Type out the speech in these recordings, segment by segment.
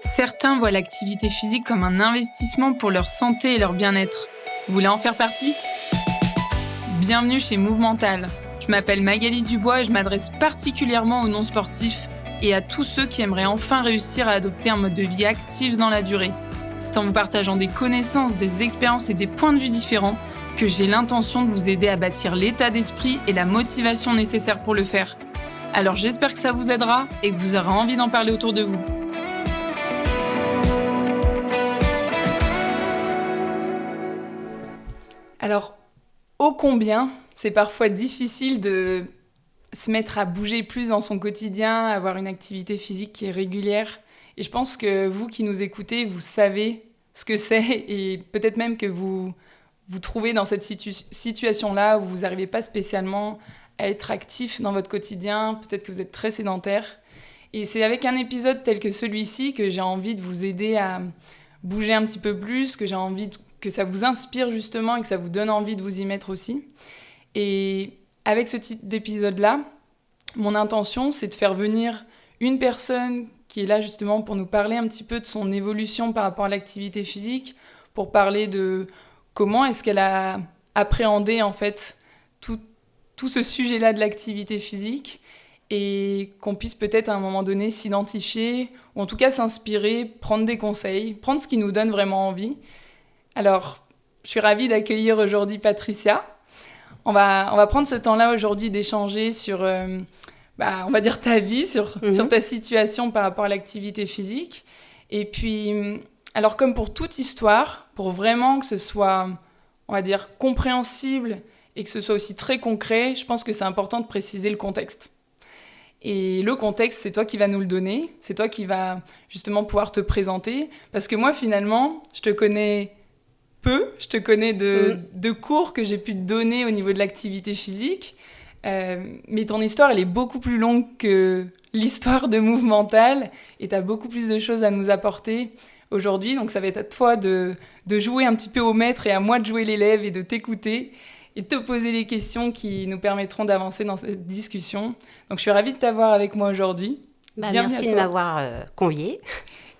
Certains voient l'activité physique comme un investissement pour leur santé et leur bien-être. Vous voulez en faire partie ? Bienvenue chez Movemental. Je m'appelle Magali Dubois et je m'adresse particulièrement aux non-sportifs et à tous ceux qui aimeraient enfin réussir à adopter un mode de vie actif dans la durée. C'est en vous partageant des connaissances, des expériences et des points de vue différents que j'ai l'intention de vous aider à bâtir l'état d'esprit et la motivation nécessaires pour le faire. Alors j'espère que ça vous aidera et que vous aurez envie d'en parler autour de vous. Alors, ô combien c'est parfois difficile de se mettre à bouger plus dans son quotidien, avoir une activité physique qui est régulière. Et je pense que vous qui nous écoutez, vous savez ce que c'est et peut-être même que vous vous trouvez dans cette situation-là où vous n'arrivez pas spécialement à être actif dans votre quotidien, peut-être que vous êtes très sédentaire. Et c'est avec un épisode tel que celui-ci que j'ai envie de vous aider à bouger un petit peu plus, que j'ai envie que ça vous inspire justement et que ça vous donne envie de vous y mettre aussi. Et avec ce type d'épisode-là, mon intention, c'est de faire venir une personne qui est là justement pour nous parler un petit peu de son évolution par rapport à l'activité physique, pour parler de comment est-ce qu'elle a appréhendé en fait tout ce sujet-là de l'activité physique et qu'on puisse peut-être à un moment donné s'identifier ou en tout cas s'inspirer, prendre des conseils, prendre ce qui nous donne vraiment envie. Alors, je suis ravie d'accueillir aujourd'hui Patricia. On va prendre ce temps-là aujourd'hui d'échanger sur, on va dire ta vie, sur ta situation par rapport à l'activité physique. Et puis, alors comme pour toute histoire, pour vraiment que ce soit, on va dire, compréhensible et que ce soit aussi très concret, je pense que c'est important de préciser le contexte. Et le contexte, c'est toi qui vas nous le donner, c'est toi qui vas justement pouvoir te présenter. Parce que moi, finalement, je te connais peu, je te connais de cours que j'ai pu te donner au niveau de l'activité physique, mais ton histoire, elle est beaucoup plus longue que l'histoire de Movemental, et tu as beaucoup plus de choses à nous apporter aujourd'hui, donc ça va être à toi de jouer un petit peu au maître et à moi de jouer l'élève et de t'écouter et de te poser les questions qui nous permettront d'avancer dans cette discussion. Donc je suis ravie de t'avoir avec moi aujourd'hui. Merci de m'avoir conviée.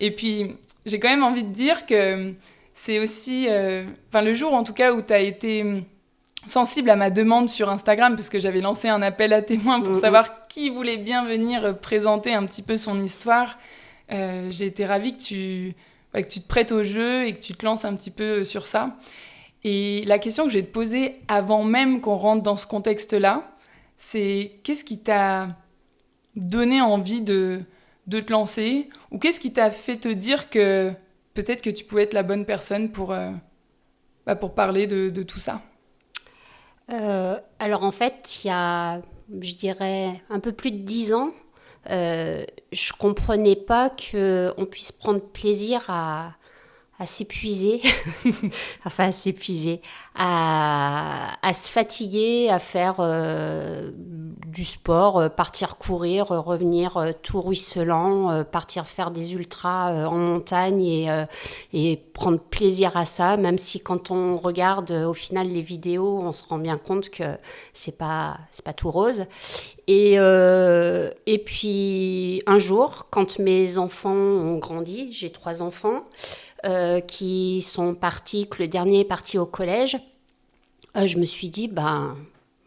Et puis, j'ai quand même envie de dire que c'est aussi, le jour en tout cas où tu as été sensible à ma demande sur Instagram, parce que j'avais lancé un appel à témoins pour savoir qui voulait bien venir présenter un petit peu son histoire. J'ai été ravie que tu te prêtes au jeu et que tu te lances un petit peu sur ça. Et la question que je vais te poser avant même qu'on rentre dans ce contexte-là, c'est qu'est-ce qui t'a donné envie de te lancer, ou qu'est-ce qui t'a fait te dire que peut-être que tu pouvais être la bonne personne pour parler de tout ça. Alors en fait, il y a, je dirais, un peu plus de 10 ans, je ne comprenais pas qu'on puisse prendre plaisir à s'épuiser, à se fatiguer, à faire du sport, partir courir, revenir tout ruisselant, partir faire des ultras en montagne et prendre plaisir à ça, même si quand on regarde au final les vidéos, on se rend bien compte que c'est pas tout rose. Et puis un jour, quand mes enfants ont grandi, j'ai 3 enfants, qui sont partis, que le dernier est parti au collège, je me suis dit,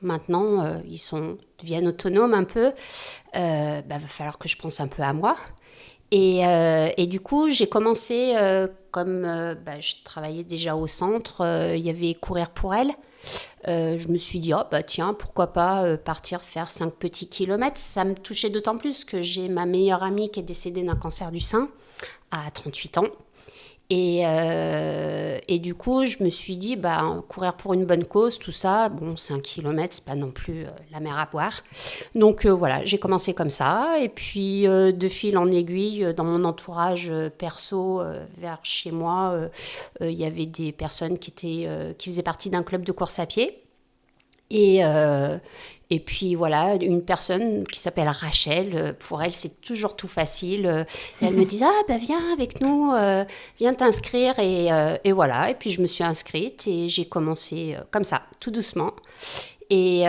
maintenant, ils deviennent autonomes un peu, va falloir que je pense un peu à moi. Et du coup, j'ai commencé, je travaillais déjà au centre, il y avait Courir pour elle. Je me suis dit, tiens, pourquoi pas partir faire 5 petits kilomètres. Ça me touchait d'autant plus que j'ai ma meilleure amie qui est décédée d'un cancer du sein à 38 ans. Et du coup, je me suis dit, courir pour une bonne cause, tout ça, 5 kilomètres, c'est pas non plus la mer à boire. Donc voilà, j'ai commencé comme ça. Et puis, de fil en aiguille, dans mon entourage perso, vers chez moi, il y avait des personnes qui faisaient partie d'un club de course à pied. Et puis voilà, une personne qui s'appelle Rachel, pour elle c'est toujours tout facile. Elle me dit viens avec nous, viens t'inscrire et voilà. Et puis je me suis inscrite et j'ai commencé comme ça, tout doucement. Et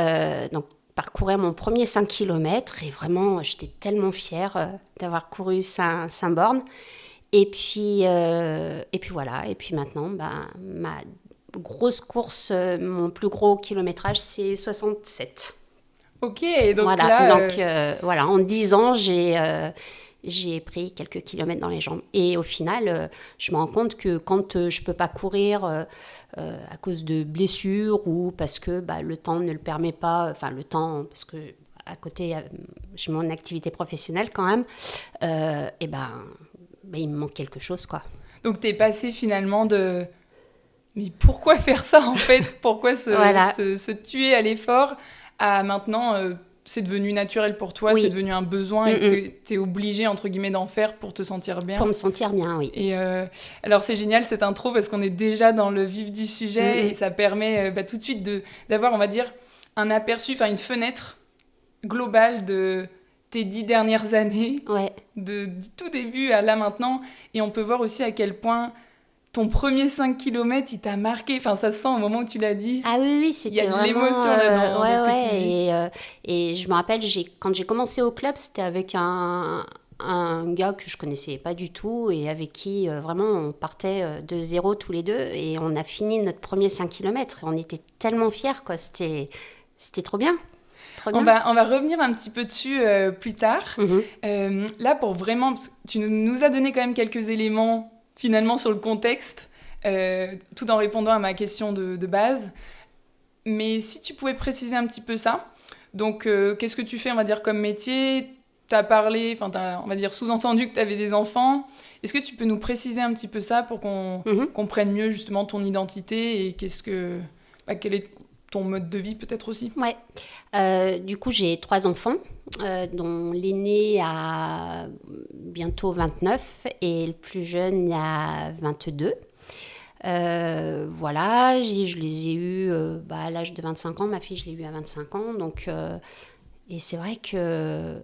donc parcourir mon premier 5 km et vraiment j'étais tellement fière d'avoir couru Saint-Borne. Et puis voilà. Et puis maintenant, ma grosse course, mon plus gros kilométrage, c'est 67. Ok, donc Voilà. là, Donc voilà, en 10 ans, j'ai pris quelques kilomètres dans les jambes. Et au final, je me rends compte que quand je peux pas courir à cause de blessures ou parce que le temps ne le permet pas, enfin le temps, parce que à côté, j'ai mon activité professionnelle quand même, et il me manque quelque chose, quoi. donc t'es passé finalement de... Mais pourquoi faire ça en fait? Pourquoi Voilà, se tuer à l'effort à maintenant, c'est devenu naturel pour toi, c'est oui. devenu un besoin Mm, et mm. t'es obligé entre guillemets d'en faire pour te sentir Pour bien. me sentir bien, oui. Et alors c'est génial cette intro parce qu'on est déjà dans le vif du Mm, sujet et mm. ça permet tout de suite d'avoir, on va dire, un aperçu, enfin une fenêtre globale de tes 10 dernières années, Ouais. du tout début à là maintenant. Et on peut voir aussi à quel point ton premier 5 kilomètres, il t'a marqué. Enfin, ça se sent au moment où tu l'as dit. Ah oui, oui, Il y a c'était de vraiment... l'émotion là dans ouais, ce que tu ouais. dis. Et je me rappelle, quand j'ai commencé au club, c'était avec un gars que je connaissais pas du tout et avec qui vraiment on partait de zéro tous les deux. Et on a fini notre premier 5 kilomètres. Et on était tellement fiers, quoi. C'était trop bien. Trop bien. On va revenir un petit peu dessus plus tard. Mhm. Là, pour vraiment... Parce que tu nous as donné quand même quelques éléments finalement sur le contexte, tout en répondant à ma question de base. Mais si tu pouvais préciser un petit peu ça, donc qu'est-ce que tu fais, on va dire, comme métier? Tu as parlé, enfin, on va dire, sous-entendu que tu avais des enfants. Est-ce que tu peux nous préciser un petit peu ça pour qu'on Mhm. comprenne mieux justement ton identité et quel est ton mode de vie peut-être aussi? Ouais. Du coup, j'ai 3 enfants, dont l'aîné a bientôt 29 et le plus jeune a 22. Voilà, je les ai eus à l'âge de 25 ans. Ma fille, je l'ai eue à 25 ans. Donc, et c'est vrai que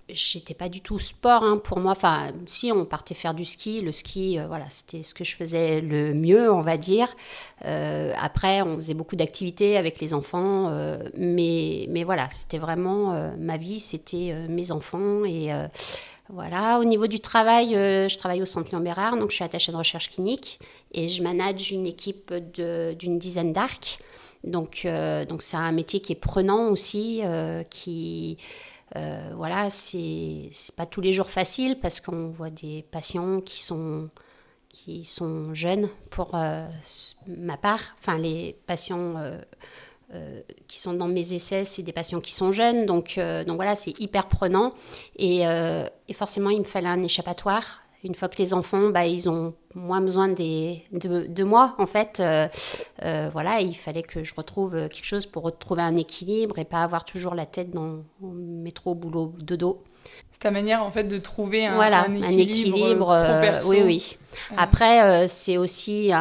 j'étais pas du tout sport, hein, pour moi. Enfin, si on partait faire du ski, le ski, voilà, c'était ce que je faisais le mieux, on va dire. Après, on faisait beaucoup d'activités avec les enfants, mais voilà, c'était vraiment ma vie, c'était mes enfants et voilà. Au niveau du travail, je travaille au Centre Léon Bérard, donc je suis attachée de recherche clinique et je manage une équipe d'une dizaine d'arcs. Donc c'est un métier qui est prenant aussi, voilà, c'est pas tous les jours facile parce qu'on voit des patients qui sont jeunes pour ma part. Enfin, les patients qui sont dans mes essais, c'est des patients qui sont jeunes. Donc voilà, c'est hyper prenant. Et forcément, il me fallait un échappatoire. Une fois que les enfants, ils ont moins besoin de moi, en fait. Voilà, il fallait que je retrouve quelque chose pour retrouver un équilibre et pas avoir toujours la tête dans métro, boulot, dodo. C'est ta manière en fait de trouver Voilà, un un équilibre, pro-perso. oui, oui. Après, c'est aussi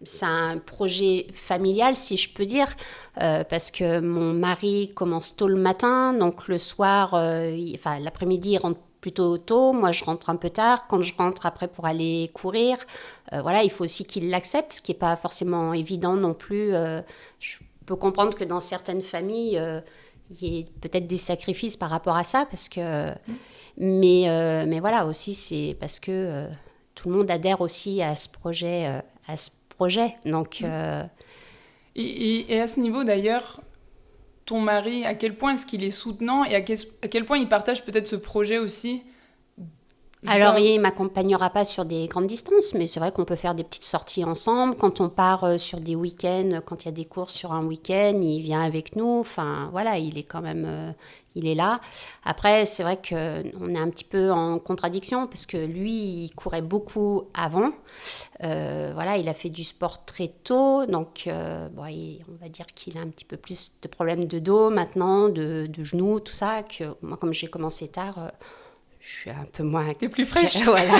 c'est un projet familial, si je peux dire, parce que mon mari commence tôt le matin, donc le soir, l'après-midi, il rentre plutôt tôt. Moi, je rentre un peu tard. Quand je rentre après pour aller courir, voilà, il faut aussi qu'il l'accepte, ce qui n'est pas forcément évident non plus. Je peux comprendre que dans certaines familles, il y ait peut-être des sacrifices par rapport à ça, parce que... Mais voilà, aussi, c'est parce que tout le monde adhère aussi à ce projet. Donc, Et à ce niveau d'ailleurs, ton mari, à quel point est-ce qu'il est soutenant et à quel point il partage peut-être ce projet aussi? alors, il ne m'accompagnera pas sur des grandes distances, mais c'est vrai qu'on peut faire des petites sorties ensemble. Quand on part sur des week-ends, quand il y a des courses sur un week-end, il vient avec nous. Enfin, voilà, il est quand même... il est là. Après, c'est vrai qu'on est un petit peu en contradiction parce que lui, il courait beaucoup avant. Voilà, il a fait du sport très tôt. Donc, on va dire qu'il a un petit peu plus de problèmes de dos maintenant, de genoux, tout ça. Que moi, comme j'ai commencé tard... je suis un peu moins... T'es plus fraîche. Voilà.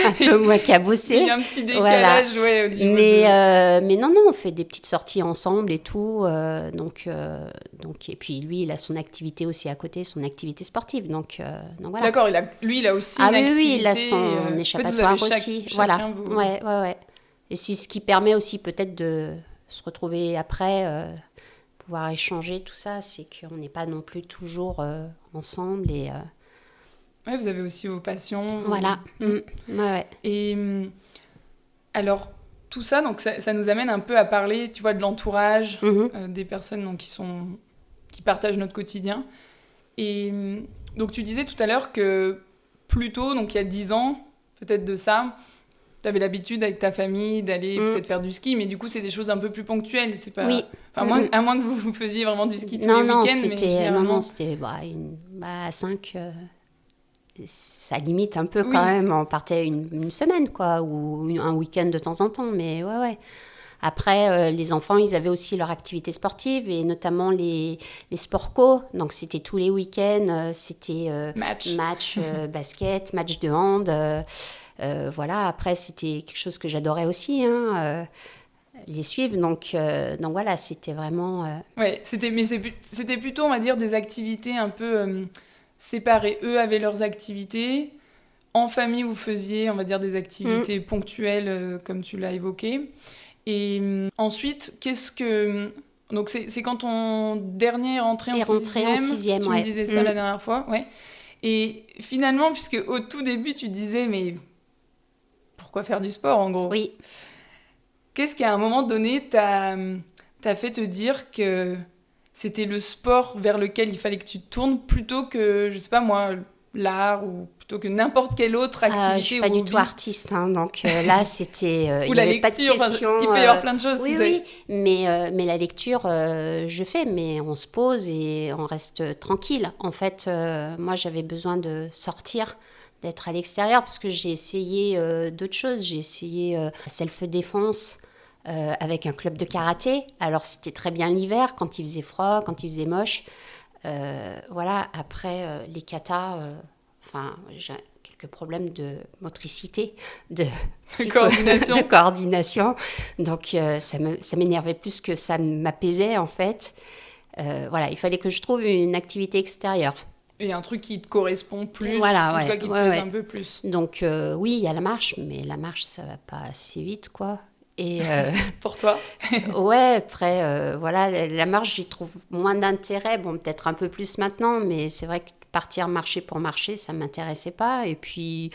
Un peu moins cabossée. Il y a un petit décalage, voilà. Ouais, au niveau mais non, on fait des petites sorties ensemble et tout. Et puis lui, il a son activité aussi à côté, son activité sportive. Donc voilà. D'accord, il a aussi une activité. Oui, il a son échappatoire aussi. Voilà. Vous... Ouais. Et c'est ce qui permet aussi peut-être de se retrouver après, pouvoir échanger tout ça. C'est qu'on n'est pas non plus toujours ensemble Ouais, vous avez aussi vos passions. Voilà. Ouais. Et alors, tout ça, donc ça nous amène un peu à parler, tu vois, de l'entourage, des personnes donc, qui partagent notre quotidien. Et donc, tu disais tout à l'heure que plus tôt, donc il y a 10 ans, peut-être de ça, tu avais l'habitude avec ta famille d'aller peut-être faire du ski, mais du coup, c'est des choses un peu plus ponctuelles. C'est pas... Oui. Enfin, à moins que vous faisiez vraiment du ski tous les Non, week-ends, mais généralement... c'était à 5... ça limite un peu Oui. quand même. On partait une semaine, quoi, ou un week-end de temps en temps, mais ouais. Après, les enfants, ils avaient aussi leur activité sportive, et notamment les sports co. Donc, c'était tous les week-ends, c'était match basket, match de hand. Voilà, après, c'était quelque chose que j'adorais aussi, les suivre. Donc voilà, c'était vraiment... Ouais, c'était plutôt, on va dire, des activités un peu séparées. Eux avaient leurs activités. En famille, vous faisiez, on va dire, des activités ponctuelles, comme tu l'as évoqué. Et ensuite, qu'est-ce que... Donc, c'est quand ton dernier est rentré en sixième, tu me disais ça la dernière fois, ouais. Et finalement, puisque au tout début, tu disais, mais pourquoi faire du sport, en gros ? Oui. Qu'est-ce qui, à un moment donné, t'a fait te dire que c'était le sport vers lequel il fallait que tu te tournes plutôt que, je sais pas moi, l'art ou plutôt que n'importe quelle autre activité. Je suis pas du tout artiste, donc là c'était ou il la n'y avait lecture, pas de question. Il peut y avoir plein de choses. Oui, mais la lecture je fais, mais on se pose et on reste tranquille. En fait, moi j'avais besoin de sortir, d'être à l'extérieur, parce que j'ai essayé d'autres choses. J'ai essayé self-défense avec un club de karaté. Alors c'était très bien l'hiver, quand il faisait froid, quand il faisait moche. Voilà, après les katas, j'ai quelques problèmes de motricité, de coordination. Donc ça m'énervait plus que ça m'apaisait en fait. Voilà, il fallait que je trouve une activité extérieure. Et un truc qui te correspond plus, voilà, qui te plaise un peu plus. Donc oui, il y a la marche, mais la marche, ça va pas assez vite, quoi. Et pour toi ouais, après, voilà, la marche, j'y trouve moins d'intérêt. Bon, peut-être un peu plus maintenant, mais c'est vrai que partir marcher pour marcher, ça ne m'intéressait pas. Et puis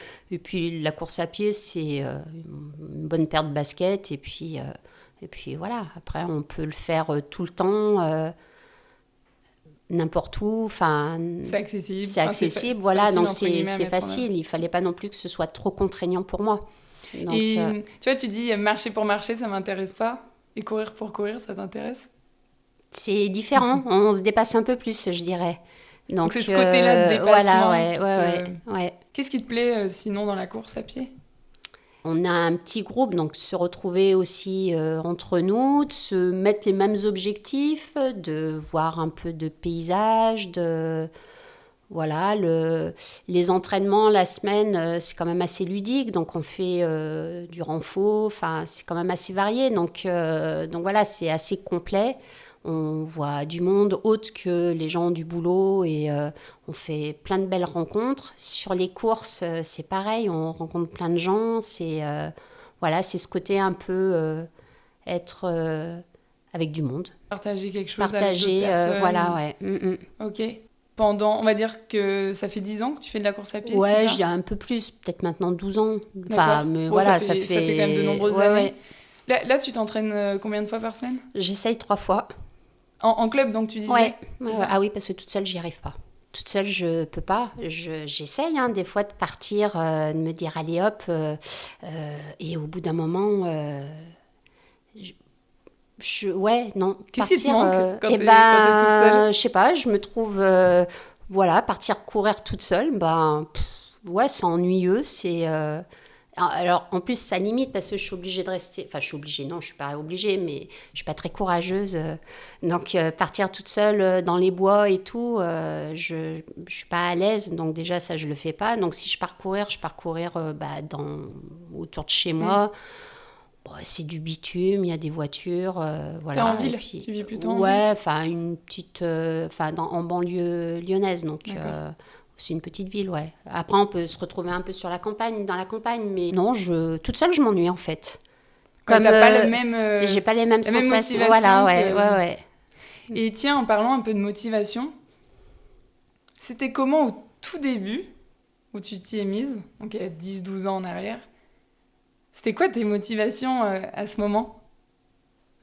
la course à pied, c'est une bonne paire de baskets. Et puis voilà, après, on peut le faire tout le temps. N'importe où, c'est accessible. C'est accessible, voilà, donc c'est facile. Il fallait pas non plus que ce soit trop contraignant pour moi. Donc, et tu vois, tu dis marcher pour marcher, ça m'intéresse pas, et courir pour courir, ça t'intéresse ? C'est différent, on se dépasse un peu plus, je dirais. Donc c'est ce côté-là de dépassement. Voilà, ouais. Qu'est-ce qui te plaît sinon dans la course à pied ? On a un petit groupe, donc se retrouver aussi entre nous, de se mettre les mêmes objectifs, de voir un peu de paysage, voilà, les entraînements la semaine, c'est quand même assez ludique, donc on fait du renfort, c'est quand même assez varié, donc voilà, c'est assez complet. On voit du monde autre que les gens du boulot et on fait plein de belles rencontres. Sur les courses, c'est pareil, on rencontre plein de gens. Voilà, c'est ce côté un peu être avec du monde. Partager quelque chose avec d'autres personnes. Voilà, ouais. Ok. On va dire que ça fait 10 ans que tu fais de la course à pied, ouais, c'est ça ? Je dirais un peu plus, peut-être maintenant 12 ans. Mais voilà, ça fait quand même de nombreuses années. Ouais. Là, tu t'entraînes combien de fois par semaine ? J'essaye 3 fois. En club, donc, tu disais ? Ouais. Ah oui, parce que toute seule, j'y arrive pas. Toute seule, je peux pas. J'essaye des fois de partir, de me dire allez hop, et au bout d'un moment, ouais, non. Qu'est-ce qui te manque quand t'es toute seule ? Je sais pas, je me trouve, voilà, partir courir toute seule, ouais, c'est ennuyeux, c'est... Alors, en plus, ça limite parce que je suis obligée de rester... Enfin, je suis obligée, non, je suis pas obligée, mais je suis pas très courageuse. Donc, partir toute seule dans les bois et tout, je suis pas à l'aise. Donc, déjà, ça, je le fais pas. Donc, si je pars courir autour de chez moi. Bon, c'est du bitume, il y a des voitures, voilà. T'es en ville ? Puis, tu vis plutôt en ville ? Ouais, une petite... en banlieue lyonnaise, donc... C'est une petite ville, ouais. Après, on peut se retrouver un peu dans la campagne, mais non, toute seule, je m'ennuie, en fait. Comme t'as pas le même... j'ai pas les mêmes sensations. Voilà, ouais. Et tiens, en parlant un peu de motivation, c'était comment au tout début où tu t'y es mise, donc il y a 10-12 ans en arrière. C'était quoi tes motivations à ce moment?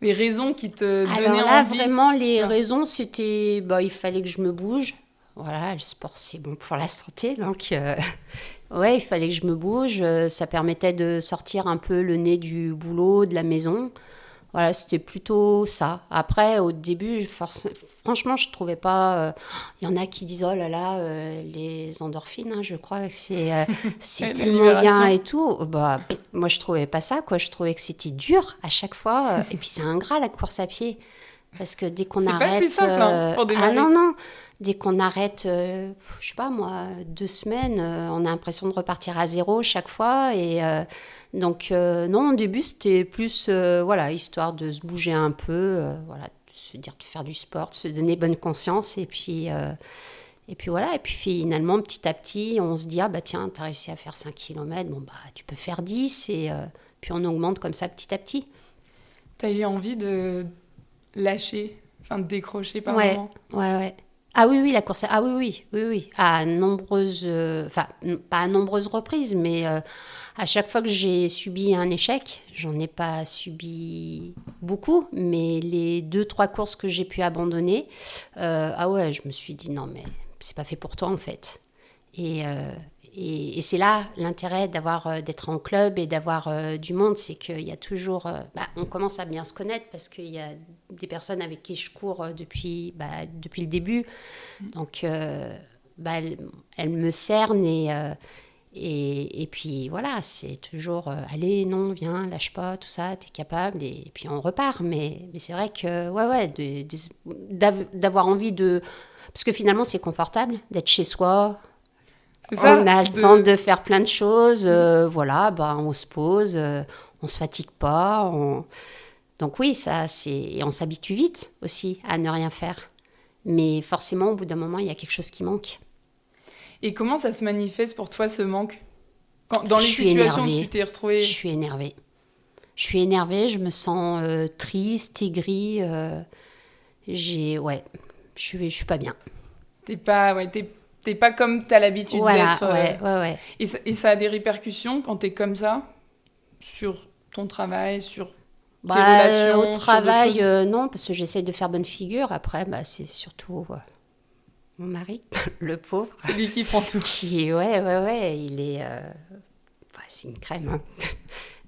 Les raisons qui te donnaient Alors là, envie, vraiment, tu les vois. raisons, c'était, il fallait que je me bouge. Voilà, le sport, c'est bon pour la santé, donc ouais, il fallait que je me bouge. Ça permettait de sortir un peu le nez du boulot, de la maison. Voilà, c'était plutôt ça. Après, au début, franchement, je trouvais pas. Il y en a qui disent oh là là, les endorphines, hein, je crois que c'est La tellement bien libération. et tout. Bah, moi, je trouvais pas ça, quoi. Je trouvais que c'était dur à chaque fois. Et puis, c'est ingrat la course à pied. Parce que dès qu'on C'est pas le plus arrête. simple hein, pour Ah non, démarrer. non! Dès qu'on arrête, je sais pas moi, 2 semaines, on a l'impression de repartir à zéro chaque fois. Et donc, non, au début, c'était plus, voilà, histoire de se bouger un peu, voilà, de se dire de faire du sport, de se donner bonne conscience. Et puis voilà, et puis finalement, petit à petit, on se dit, ah bah tiens, t'as réussi à faire 5 kilomètres, bon bah tu peux faire 10. Et puis on augmente comme ça petit à petit. T'as eu envie de lâcher, enfin de décrocher par Ouais, moment. ouais, ouais. Ah oui, oui, la course. Ah oui, oui, oui, oui. À nombreuses, enfin, pas à nombreuses reprises, mais à chaque fois que j'ai subi un échec, j'en ai pas subi beaucoup, mais les 2, 3 courses que j'ai pu abandonner, ah ouais, je me suis dit non, mais c'est pas fait pour toi en fait. Et, et c'est là l'intérêt d'être en club et d'avoir du monde, c'est qu'il y a toujours, on commence à bien se connaître parce qu'il y a des personnes avec qui je cours depuis le début, donc elles me cernent et puis voilà, c'est toujours allez, non, viens, lâche pas, tout ça, t'es capable, et puis on repart. Mais c'est vrai que, ouais, d'avoir envie de. Parce que finalement, c'est confortable d'être chez soi. C'est On ça a le temps de... de faire plein de choses, voilà, on se pose, on se fatigue pas. Donc oui, ça, c'est. Et on s'habitue vite aussi à ne rien faire. Mais forcément, au bout d'un moment, il y a quelque chose qui manque. Et comment ça se manifeste pour toi ce manque? Dans Je les suis situations où tu énervée. t'es Je retrouvée, suis énervée. Je suis énervée, je me sens triste, aigrie. Ouais, je suis pas bien. t'es pas comme t'as l'habitude Voilà, d'être. ouais, ouais, ouais. Et ça a des répercussions quand t'es comme ça sur ton travail, sur tes Au relations, sur d'autres travail, choses. non, parce que j'essaie de faire bonne figure. Après, c'est surtout mon mari, le pauvre, C'est lui qui prend tout. ouais, ouais, ouais, il est. C'est une crème, hein.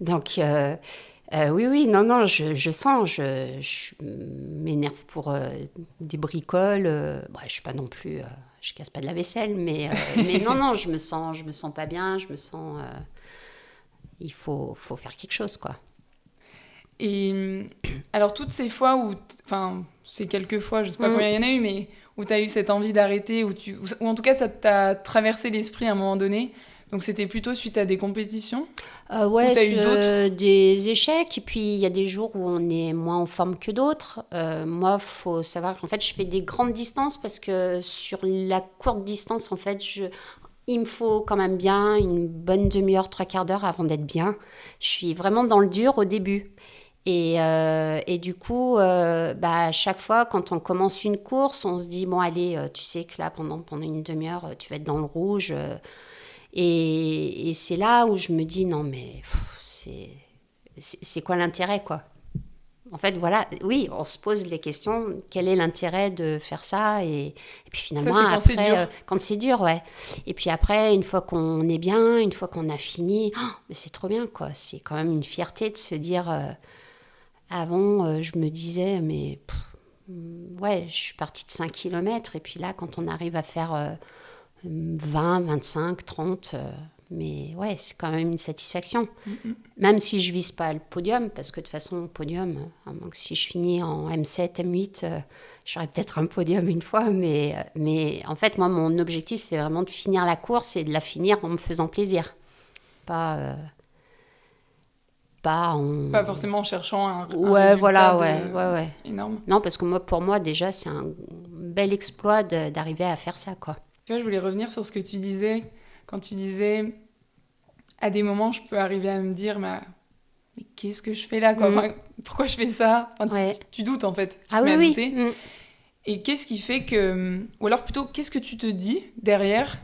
Donc, oui, oui, non, non, je sens, je m'énerve pour des bricoles. Je suis pas non plus, je casse pas de la vaisselle, mais non, non, je me sens pas bien, je me sens, il faut faire quelque chose, quoi. Et alors, toutes ces fois où. Enfin, c'est quelques fois, je sais pas Mm. combien il y en a eu, mais où t'as eu cette envie d'arrêter, ou en tout cas, ça t'a traversé l'esprit à un moment donné. Donc, c'était plutôt suite à des compétitions, ou Ouais, t'as eu d'autres. des échecs, et puis il y a des jours où on est moins en forme que d'autres. Moi, faut savoir qu'en fait, je fais des grandes distances parce que sur la courte distance, en fait, il me faut quand même bien une bonne demi-heure, 3/4 d'heure avant d'être bien. Je suis vraiment dans le dur au début. Et du coup, à chaque fois, quand on commence une course, on se dit, bon, allez, tu sais que là, pendant une demi-heure, tu vas être dans le rouge. Et c'est là où je me dis, non, mais c'est quoi l'intérêt, quoi? En fait, voilà, oui, on se pose les questions, quel est l'intérêt de faire ça? Et puis Ça, finalement, c'est quand c'est après, dur. quand c'est dur, ouais. Et puis après, une fois qu'on est bien, une fois qu'on a fini, oh, mais c'est trop bien, quoi. C'est quand même une fierté de se dire, avant, je me disais, mais ouais, je suis partie de 5 kilomètres, et puis là, quand on arrive à faire 20, 25, 30, mais ouais, c'est quand même une satisfaction. Même si je vise pas le podium, parce que de toute façon, le podium, à moins que si je finis en M7, M8, j'aurai peut-être un podium une fois, mais en fait, moi, mon objectif, c'est vraiment de finir la course et de la finir en me faisant plaisir. Pas, pas Pas en... forcément en cherchant un Ouais, résultat voilà, ouais, ouais, ouais. énorme. Non, parce que pour moi, déjà, c'est un bel exploit d'arriver à faire ça, quoi. Tu vois, je voulais revenir sur ce que tu disais, quand tu disais, à des moments, je peux arriver à me dire, mais qu'est-ce que je fais là, quoi? Mm. Enfin, pourquoi je fais ça? Enfin, Ouais. tu doutes, en fait. Tu Ah te mets oui, à oui. douter. Et qu'est-ce qui fait que... Ou alors plutôt, qu'est-ce que tu te dis derrière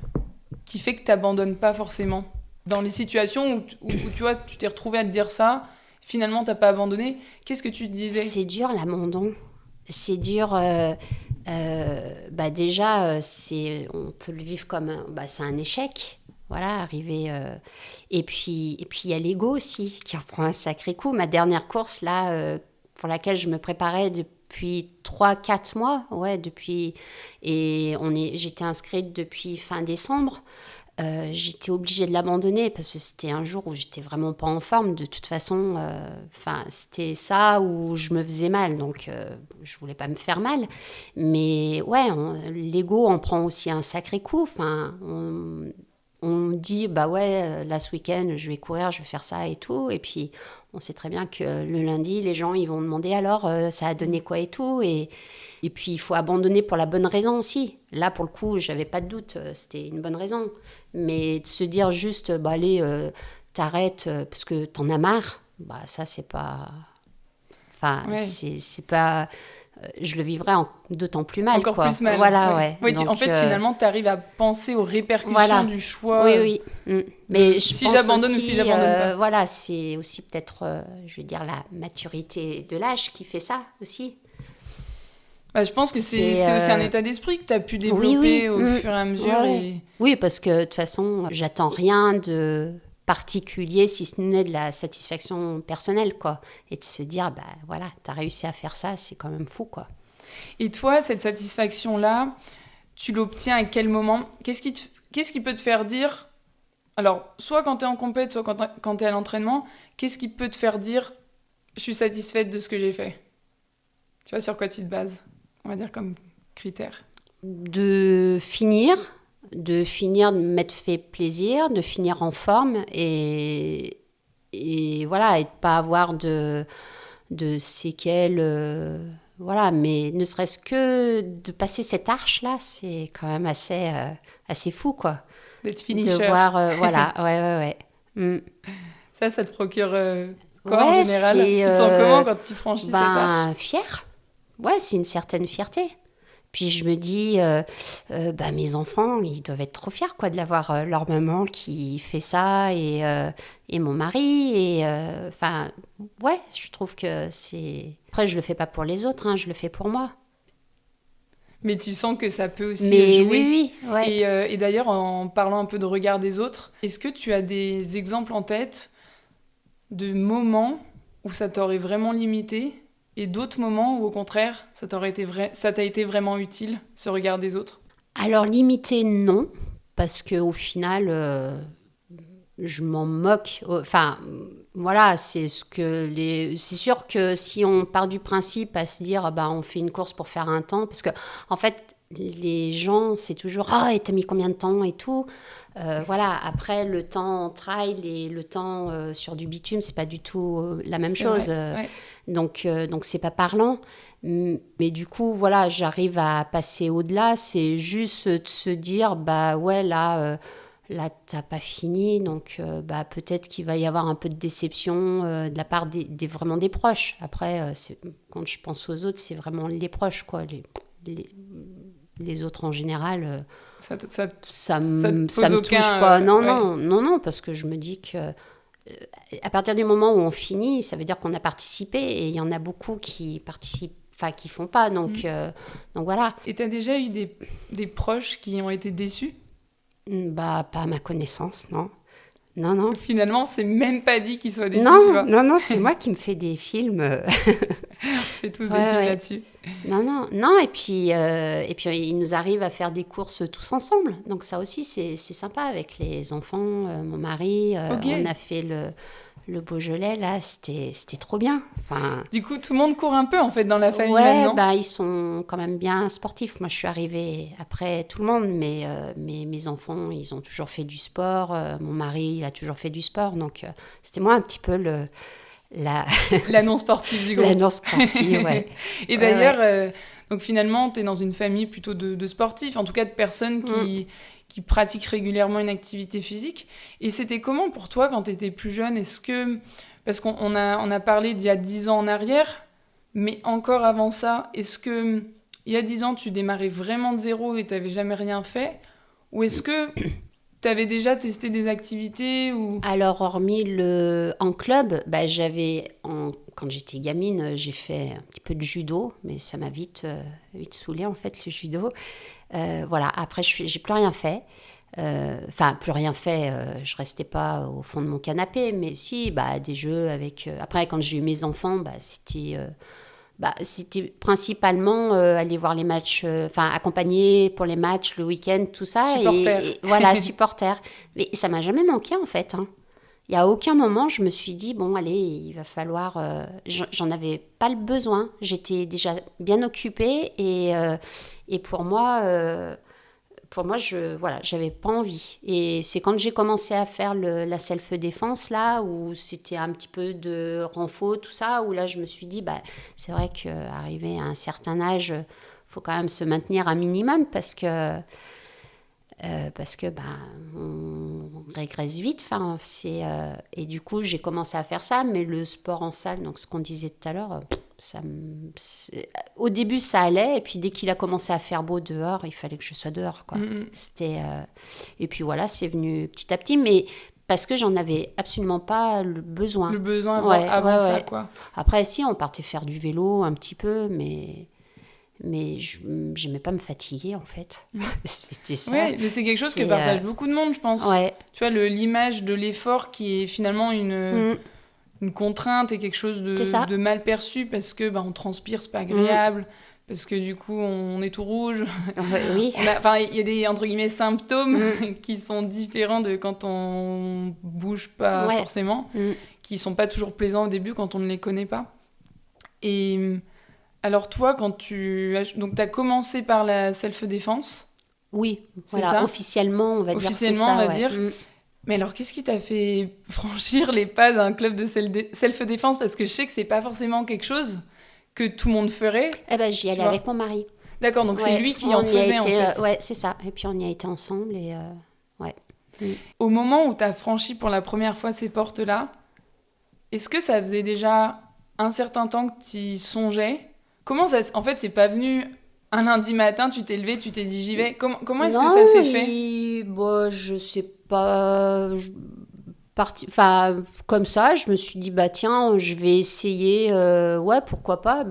qui fait que tu n'abandonnes pas forcément? Dans les situations où tu vois, tu t'es retrouvé à te dire ça, finalement, tu n'as pas abandonné, qu'est-ce que tu te disais? C'est dur l'abandon. C'est dur. Déjà, on peut le vivre comme c'est un échec. Voilà, arriver. Et puis il y a l'ego aussi qui reprend un sacré coup. Ma dernière course, là, pour laquelle je me préparais depuis 3-4 mois, ouais, j'étais inscrite depuis fin décembre. J'étais obligée de l'abandonner parce que c'était un jour où j'étais vraiment pas en forme. De toute façon, c'était ça où je me faisais mal, donc je voulais pas me faire mal. Mais ouais, l'ego en prend aussi un sacré coup. Enfin, on dit bah ouais, là ce week-end je vais courir, je vais faire ça et tout, et puis on sait très bien que le lundi les gens ils vont demander alors ça a donné quoi et tout, et puis il faut abandonner pour la bonne raison aussi. Là pour le coup j'avais pas de doute, c'était une bonne raison, mais de se dire juste bah allez t'arrêtes parce que t'en as marre, bah ça c'est pas, enfin Ouais. c'est pas, je le vivrais d'autant plus mal. Encore quoi. plus mal. Voilà, ouais. Ouais, Donc, en fait, finalement, tu arrives à penser aux répercussions voilà. du choix. Oui, oui. Mais je si pense j'abandonne aussi, ou si j'abandonne pas. voilà, c'est aussi peut-être, je veux dire, la maturité de l'âge qui fait ça aussi. Bah, je pense que c'est aussi un état d'esprit que tu as pu Oui, développer oui. au fur et à mesure. Ouais. Et... Oui, parce que de toute façon, j'attends rien de particulier si ce n'est de la satisfaction personnelle, quoi. Et de se dire, bah voilà, t'as réussi à faire ça, c'est quand même fou, quoi. Et toi, cette satisfaction-là, tu l'obtiens à quel moment? Qu'est-ce qui peut te faire dire... Alors, soit quand tu es en compète, soit quand tu es à l'entraînement, qu'est-ce qui peut te faire dire « je suis satisfaite de ce que j'ai fait » ? Tu vois, sur quoi tu te bases, on va dire, comme critère? De finir, de m'être fait plaisir, de finir en forme et voilà, et de pas avoir de séquelles, voilà, mais ne serait-ce que de passer cette arche-là, c'est quand même assez fou, quoi. D'être De finisher. voir, voilà, ouais. Ça te procure quoi en Ouais, général? c'est... Tu te sens comment quand tu franchis cette arche? Fière. Ouais, c'est une certaine fierté. Puis je me dis, mes enfants, ils doivent être trop fiers, quoi, de l'avoir leur maman qui fait ça et mon mari. Et enfin, ouais, je trouve que c'est... Après, je le fais pas pour les autres, hein, je le fais pour moi. Mais tu sens que ça peut aussi Mais jouer. oui, ouais. Et d'ailleurs, en parlant un peu de regard des autres, est-ce que tu as des exemples en tête de moments où ça t'aurait vraiment limité et d'autres moments où, au contraire, ça t'a été vraiment utile, ce regard des autres? Alors, limité, non, parce qu'au final, je m'en moque. Enfin, voilà, c'est sûr que si on part du principe à se dire, on fait une course pour faire un temps, parce que, en fait, les gens, c'est toujours, et t'as mis combien de temps et tout. Voilà, après, le temps en trail et le temps sur du bitume, c'est pas du tout la même chose. Ouais. Donc, c'est pas parlant. Mais du coup, voilà, j'arrive à passer au-delà. C'est juste de se dire, ouais, là, t'as pas fini. Donc, peut-être qu'il va y avoir un peu de déception de la part vraiment des proches. Après, quand je pense aux autres, c'est vraiment les proches, quoi. Les autres en général, ça me touche pas. Non, parce que je me dis que à partir du moment où on finit, ça veut dire qu'on a participé et il y en a beaucoup qui participent, enfin qui font pas, donc voilà. Et t'as déjà eu des proches qui ont été déçus? Pas à ma connaissance, non. Non. Finalement, c'est même pas dit qu'ils soient déçus, non, tu vois. Non, c'est moi qui me fais des films. C'est tous des films là-dessus. Non, et puis il nous arrive à faire des courses tous ensemble. Donc ça aussi, c'est sympa avec les enfants, mon mari. Okay. On a fait le Beaujolais, là, c'était trop bien. Enfin, du coup, tout le monde court un peu, en fait, dans la famille maintenant. Ouais, ils sont quand même bien sportifs. Moi, je suis arrivée après tout le monde, mais mes enfants, ils ont toujours fait du sport. Mon mari, il a toujours fait du sport. Donc, c'était moi un petit peu la non-sportive du groupe. La non-sportive, ouais. Et d'ailleurs, donc finalement, tu es dans une famille plutôt de sportifs, en tout cas de personnes qui pratiquent régulièrement une activité physique. Et c'était comment pour toi quand tu étais plus jeune? Parce qu'on a parlé d'il y a 10 ans en arrière, mais encore avant ça, est-ce que il y a 10 ans, tu démarrais vraiment de zéro et tu n'avais jamais rien fait? Ou est-ce que tu avais déjà testé des activités ou... Alors, hormis en club, quand j'étais gamine, j'ai fait un petit peu de judo, mais ça m'a vite saoulée, en fait, le judo. Voilà, après, j'ai plus rien fait. Enfin, plus rien fait, je restais pas au fond de mon canapé, mais si, des jeux avec... Après, quand j'ai eu mes enfants, c'était principalement aller voir les matchs, accompagner pour les matchs le week-end, tout ça. Supporter. Voilà, supporter. Mais ça m'a jamais manqué, en fait. Hein. Il n'y a aucun moment, je me suis dit, bon, allez, il va falloir... j'en avais pas le besoin. J'étais déjà bien occupée et pour moi, j'avais pas envie. Et c'est quand j'ai commencé à faire la self-défense, là, où c'était un petit peu de renfort, tout ça, où là, je me suis dit, c'est vrai qu'arrivé à un certain âge, faut quand même se maintenir un minimum parce que on régresse vite. Et du coup, j'ai commencé à faire ça, mais le sport en salle, donc ce qu'on disait tout à l'heure, au début, ça allait, et puis dès qu'il a commencé à faire beau dehors, il fallait que je sois dehors, quoi. Et puis voilà, c'est venu petit à petit, mais parce que j'en avais absolument pas le besoin. Le besoin avant ça, quoi. Après, si, on partait faire du vélo un petit peu, mais je n'aimais pas me fatiguer, en fait. C'était ça. Oui, mais c'est quelque chose que partage beaucoup de monde, je pense. Ouais. Tu vois, l'image de l'effort qui est finalement une contrainte et quelque chose de mal perçu parce que on transpire, c'est pas agréable, parce que du coup, on est tout rouge. Oui. Il y a des, entre guillemets, symptômes qui sont différents de quand on bouge pas forcément, qui sont pas toujours plaisants au début quand on ne les connaît pas. Et... Alors toi, quand donc t'as commencé par la self-défense. Oui, voilà, ça officiellement, on va dire. Officiellement, on va dire. Mais alors, qu'est-ce qui t'a fait franchir les pas d'un club de self-défense ? Parce que je sais que c'est pas forcément quelque chose que tout le monde ferait. J'y allais avec mon mari. D'accord, donc c'est lui qui en faisait, en fait. Ouais, c'est ça. Et puis on y a été ensemble et Au moment où t'as franchi pour la première fois ces portes-là, est-ce que ça faisait déjà un certain temps que t'y songeais ? Comment ça... En fait, c'est pas venu un lundi matin, tu t'es levé, tu t'es dit j'y vais. Comment est-ce que ça s'est fait ? Je sais pas. Comme ça, je me suis dit, tiens, je vais essayer. Pourquoi pas.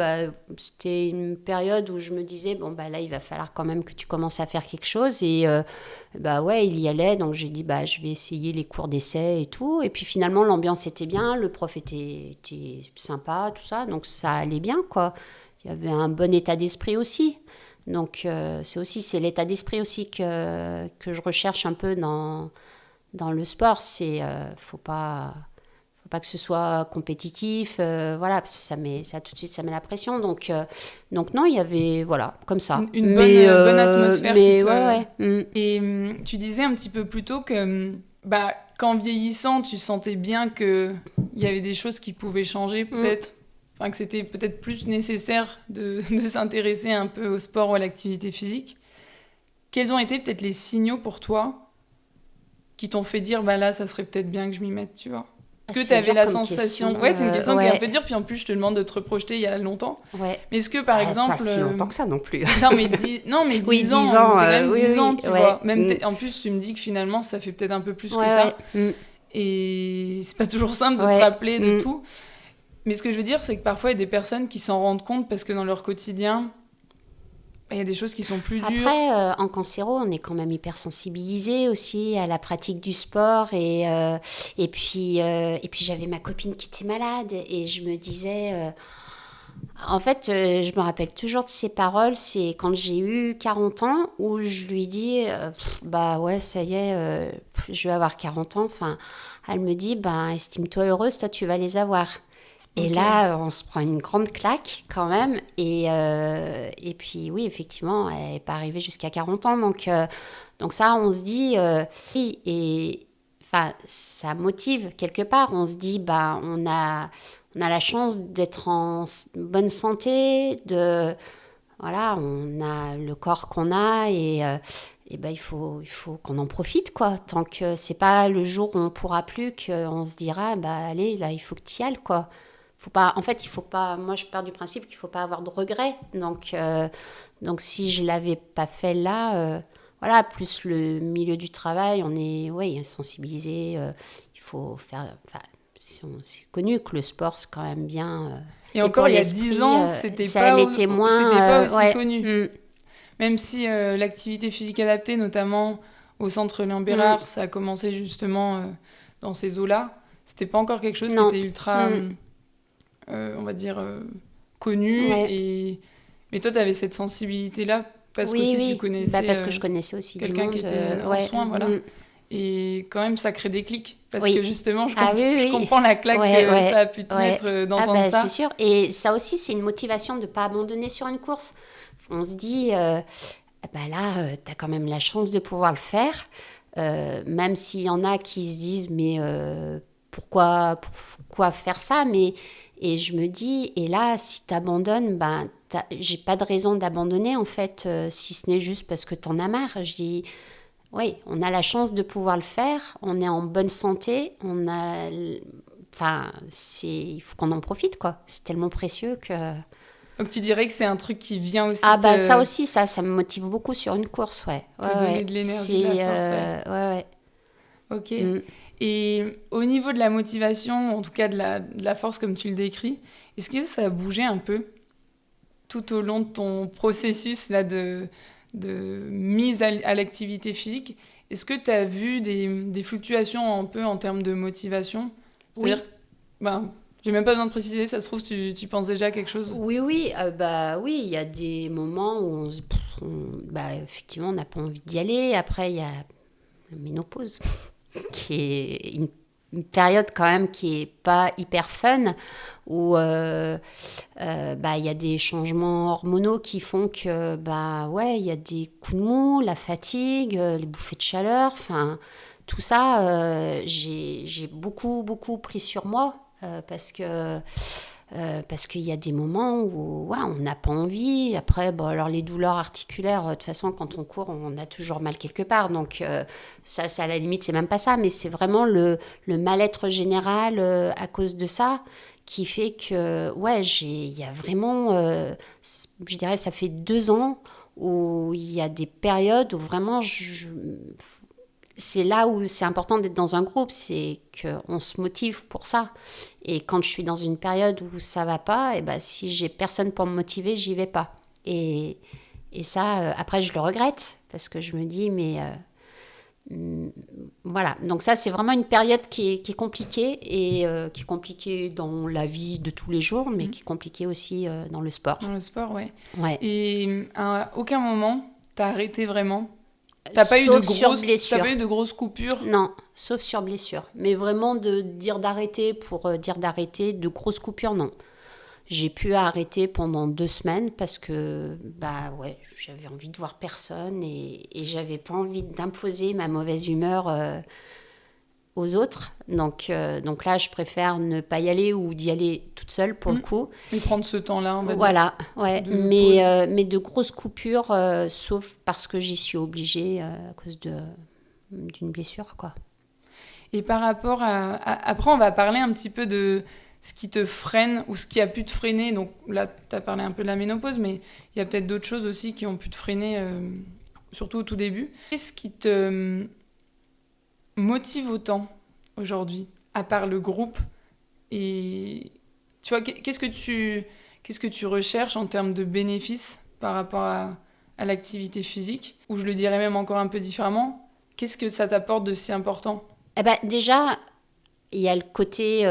C'était une période où je me disais, là, il va falloir quand même que tu commences à faire quelque chose. Et il y allait. Donc, j'ai dit, je vais essayer les cours d'essai et tout. Et puis, finalement, l'ambiance était bien. Le prof était sympa, tout ça. Donc, ça allait bien, quoi. Il y avait un bon état d'esprit aussi. Donc, c'est l'état d'esprit aussi que je recherche un peu dans le sport. Faut pas que ce soit compétitif, parce que ça tout de suite, ça met la pression. Donc non, il y avait, comme ça. Une bonne atmosphère. Mais Et tu disais un petit peu plus tôt que, qu'en vieillissant, tu sentais bien qu'il y avait des choses qui pouvaient changer, peut-être. Enfin, que c'était peut-être plus nécessaire de s'intéresser un peu au sport ou à l'activité physique. Quels ont été peut-être les signaux pour toi qui t'ont fait dire là, ça serait peut-être bien que je m'y mette, tu vois ? Est-ce que tu avais la sensation... Ouais, c'est une question qui est un peu dure, puis en plus, je te demande de te reprojeter il y a longtemps. Ouais. Mais est-ce que, par exemple... Pas si longtemps que ça non plus. Non, mais 10 ans, c'est quand même 10 ans, tu vois. Même en plus, tu me dis que finalement, ça fait peut-être un peu plus que ça. Et c'est pas toujours simple de se rappeler de tout. Mais ce que je veux dire, c'est que parfois, il y a des personnes qui s'en rendent compte parce que dans leur quotidien, il y a des choses qui sont plus dures. Après, en cancéro, on est quand même hyper sensibilisé aussi à la pratique du sport. Et puis, j'avais ma copine qui était malade et je me disais... En fait, je me rappelle toujours de ses paroles. C'est quand j'ai eu 40 ans où je lui dis ça y est, je vais avoir 40 ans. Enfin, elle me dit estime-toi heureuse, toi tu vas les avoir. Et là, on se prend une grande claque quand même. Et puis, oui, effectivement, elle n'est pas arrivée jusqu'à 40 ans. Donc ça, on se dit... ça motive quelque part. On se dit, on a la chance d'être en bonne santé, on a le corps qu'on a et il faut qu'on en profite, quoi. Tant que c'est pas le jour où on pourra plus qu'on se dira, allez, là, il faut que tu y ailles, quoi. Il faut pas. Moi, je pars du principe qu'il faut pas avoir de regrets. Donc, si je l'avais pas fait là, voilà, plus le milieu du travail, on est sensibilisé. Il faut faire. C'est connu que le sport, c'est quand même bien. Et Et pour encore, il y a 10 l'esprit, ans, ça l'était c'était pas moins. aussi connu. Même si l'activité physique adaptée, notamment au centre Léon Bérard, ça a commencé justement dans ces eaux-là, c'était pas encore quelque chose qui était ultra, on va dire, connu. Ouais. Mais toi, tu avais cette sensibilité-là parce que Oui, aussi tu oui. connaissais Parce que je connaissais aussi du quelqu'un monde. qui était en soins, voilà. Et quand même, ça crée des clics. Parce que justement, je comprends la claque que ça a pu te mettre d'entendre ça. C'est sûr. Et ça aussi, c'est une motivation de ne pas abandonner sur une course. On se dit, là, tu as quand même la chance de pouvoir le faire. Même s'il y en a qui se disent, mais pourquoi faire ça et je me dis, et là, si tu abandonnes, j'ai pas de raison d'abandonner, en fait, si ce n'est juste parce que tu en as marre. Je dis, oui, on a la chance de pouvoir le faire, on est en bonne santé, il faut qu'on en profite, quoi. C'est tellement précieux que... Donc tu dirais que c'est un truc qui vient aussi ça aussi, ça me motive beaucoup sur une course, ouais. Te donner de l'énergie, de la force, ouais. Ok. Et au niveau de la motivation, en tout cas de la force comme tu le décris, est-ce que ça a bougé un peu tout au long de ton processus là, de mise à l'activité physique? Est-ce que tu as vu des fluctuations un peu en termes de motivation? C'est-à-dire, j'ai même pas besoin de préciser, ça se trouve, tu penses déjà à quelque chose? Oui, oui, il y a des moments où effectivement, on n'a pas envie d'y aller. Après, il y a la ménopause, qui est une période quand même qui est pas hyper fun, où il y a des changements hormonaux qui font que, il y a des coups de mou, la fatigue, les bouffées de chaleur, enfin, tout ça, j'ai beaucoup, beaucoup pris sur moi, parce qu'il y a des moments où on n'a pas envie. Après, alors les douleurs articulaires, de toute façon, quand on court, on a toujours mal quelque part. Donc ça, à la limite, c'est même pas ça. Mais c'est vraiment le mal-être général à cause de ça qui fait que, il y a vraiment, je dirais, ça fait 2 ans où il y a des périodes où vraiment, c'est là où c'est important d'être dans un groupe, c'est qu'on se motive pour ça. Et quand je suis dans une période où ça va pas, si j'ai personne pour me motiver, j'y vais pas. Et ça, après, je le regrette parce que je me dis, mais voilà. Donc ça, c'est vraiment une période qui est compliquée et qui est compliquée dans la vie de tous les jours, mais qui est compliquée aussi dans le sport. Dans le sport, ouais. Ouais. Et à aucun moment, t'as arrêté vraiment? T'as pas eu de grosses coupures? Non, sauf sur blessure. Mais vraiment de dire d'arrêter pour dire d'arrêter, de grosses coupures, non. J'ai pu arrêter pendant 2 semaines parce que j'avais envie de voir personne et j'avais pas envie d'imposer ma mauvaise humeur aux autres. Donc là, je préfère ne pas y aller ou d'y aller toute seule pour le coup. Et prendre ce temps-là, on va dire. Voilà, ouais. Mais de grosses coupures, sauf parce que j'y suis obligée à cause d'une blessure, quoi. Et par rapport à... Après, on va parler un petit peu de ce qui te freine ou ce qui a pu te freiner. Donc là, tu as parlé un peu de la ménopause, mais il y a peut-être d'autres choses aussi qui ont pu te freiner, surtout au tout début. Qu'est-ce qui te motive autant aujourd'hui, à part le groupe? Et tu vois, qu'est-ce que tu recherches en termes de bénéfices par rapport à l'activité physique? Ou je le dirais même encore un peu différemment, qu'est-ce que ça t'apporte de si important? Déjà, il y a le côté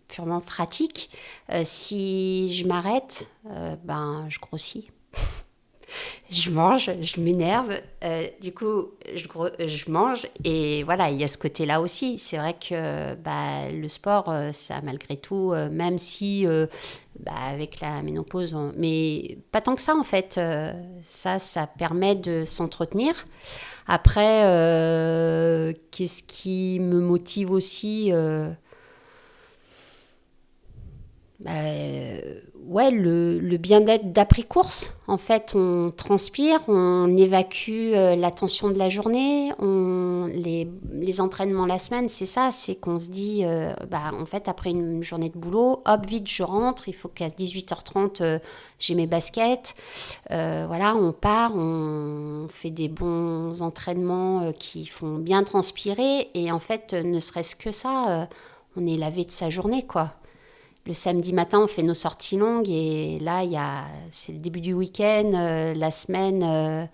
purement pratique. Si je m'arrête, je grossis. Je mange, je m'énerve, du coup, je mange. Et voilà, il y a ce côté-là aussi. C'est vrai que le sport, ça malgré tout, même si avec la ménopause, mais pas tant que ça en fait. Ça permet de s'entretenir. Après, qu'est-ce qui me motive aussi ouais, le bien-être d'après-course. En fait, on transpire, on évacue la tension de la journée. Les entraînements la semaine, c'est ça, c'est qu'on se dit, en fait, après une journée de boulot, hop, vite, je rentre. Il faut qu'à 18h30, j'ai mes baskets. Voilà, on part, on fait des bons entraînements qui font bien transpirer. Et en fait, ne serait-ce que ça, on est lavé de sa journée, quoi. Le samedi matin, on fait nos sorties longues et là, c'est le début du week-end, la semaine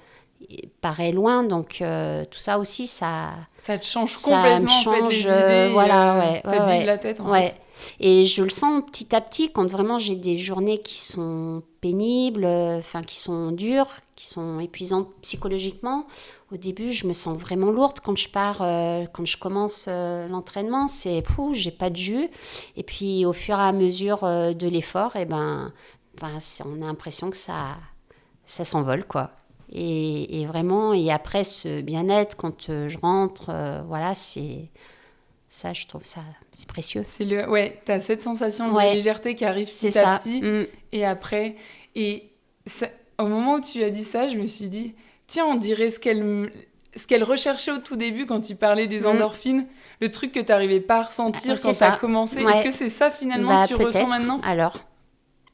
paraît loin. Donc, tout ça aussi, Ça te change ça me complètement, en fait, change. les idées. Voilà, ouais. Ça te vide la tête, en Ouais. fait. Et je le sens petit à petit quand vraiment j'ai des journées qui sont pénibles, qui sont dures, qui sont épuisantes psychologiquement. Au début, je me sens vraiment lourde quand je pars, quand je commence l'entraînement. C'est j'ai pas de jus. Et puis, au fur et à mesure de l'effort, on a l'impression que ça s'envole, quoi. Et vraiment, et après ce bien-être, quand je rentre, voilà, ça, je trouve ça, c'est précieux. Ouais, t'as cette sensation de légèreté qui arrive c'est petit ça. à petit. Et après, au moment où tu as dit ça, je me suis dit, tiens, on dirait ce qu'elle recherchait au tout début quand tu parlais des endorphines, le truc que t'arrivais pas à ressentir quand ça a commencé. Ouais. Est-ce que c'est ça finalement que tu ressens maintenant ? Alors.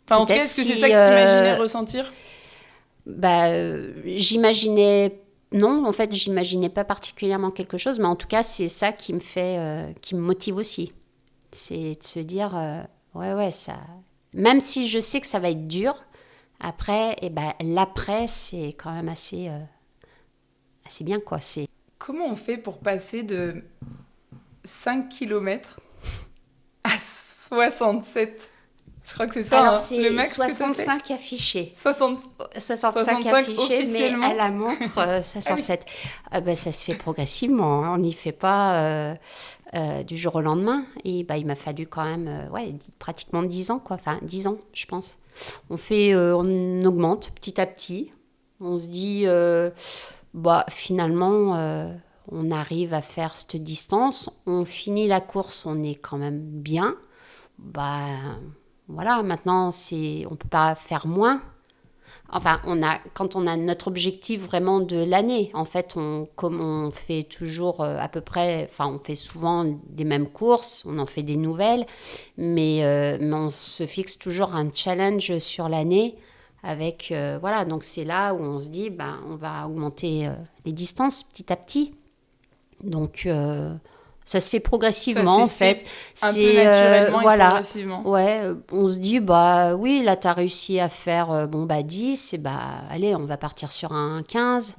Enfin, en tout cas, est-ce que c'est ça que tu imaginais ressentir ? J'imaginais... Non, en fait, j'imaginais pas particulièrement quelque chose, mais en tout cas, c'est ça qui me motive aussi. C'est de se dire, ça... Même si je sais que ça va être dur, après, l'après, c'est quand même assez bien, quoi. Comment on fait pour passer de 5 km à 67 ? Je crois que c'est ça. Alors, c'est le max 65 affichés. 65 affichés, mais à la montre 67. Ça se fait progressivement. Hein. On n'y fait pas du jour au lendemain. Et il m'a fallu quand même pratiquement 10 ans, quoi. Enfin, 10 ans, je pense. On augmente petit à petit. On se dit, finalement, on arrive à faire cette distance. On finit la course, on est quand même bien. Voilà, maintenant, on ne peut pas faire moins. Enfin, quand on a notre objectif vraiment de l'année, en fait, comme on fait toujours à peu près, on fait souvent les mêmes courses, on en fait des nouvelles, mais on se fixe toujours un challenge sur l'année avec, donc c'est là où on se dit, on va augmenter les distances petit à petit. Donc, ça se fait progressivement, en fait. Un peu naturellement et progressivement. Ouais, on se dit, oui, là, tu as réussi à faire 10, et allez, on va partir sur un 15.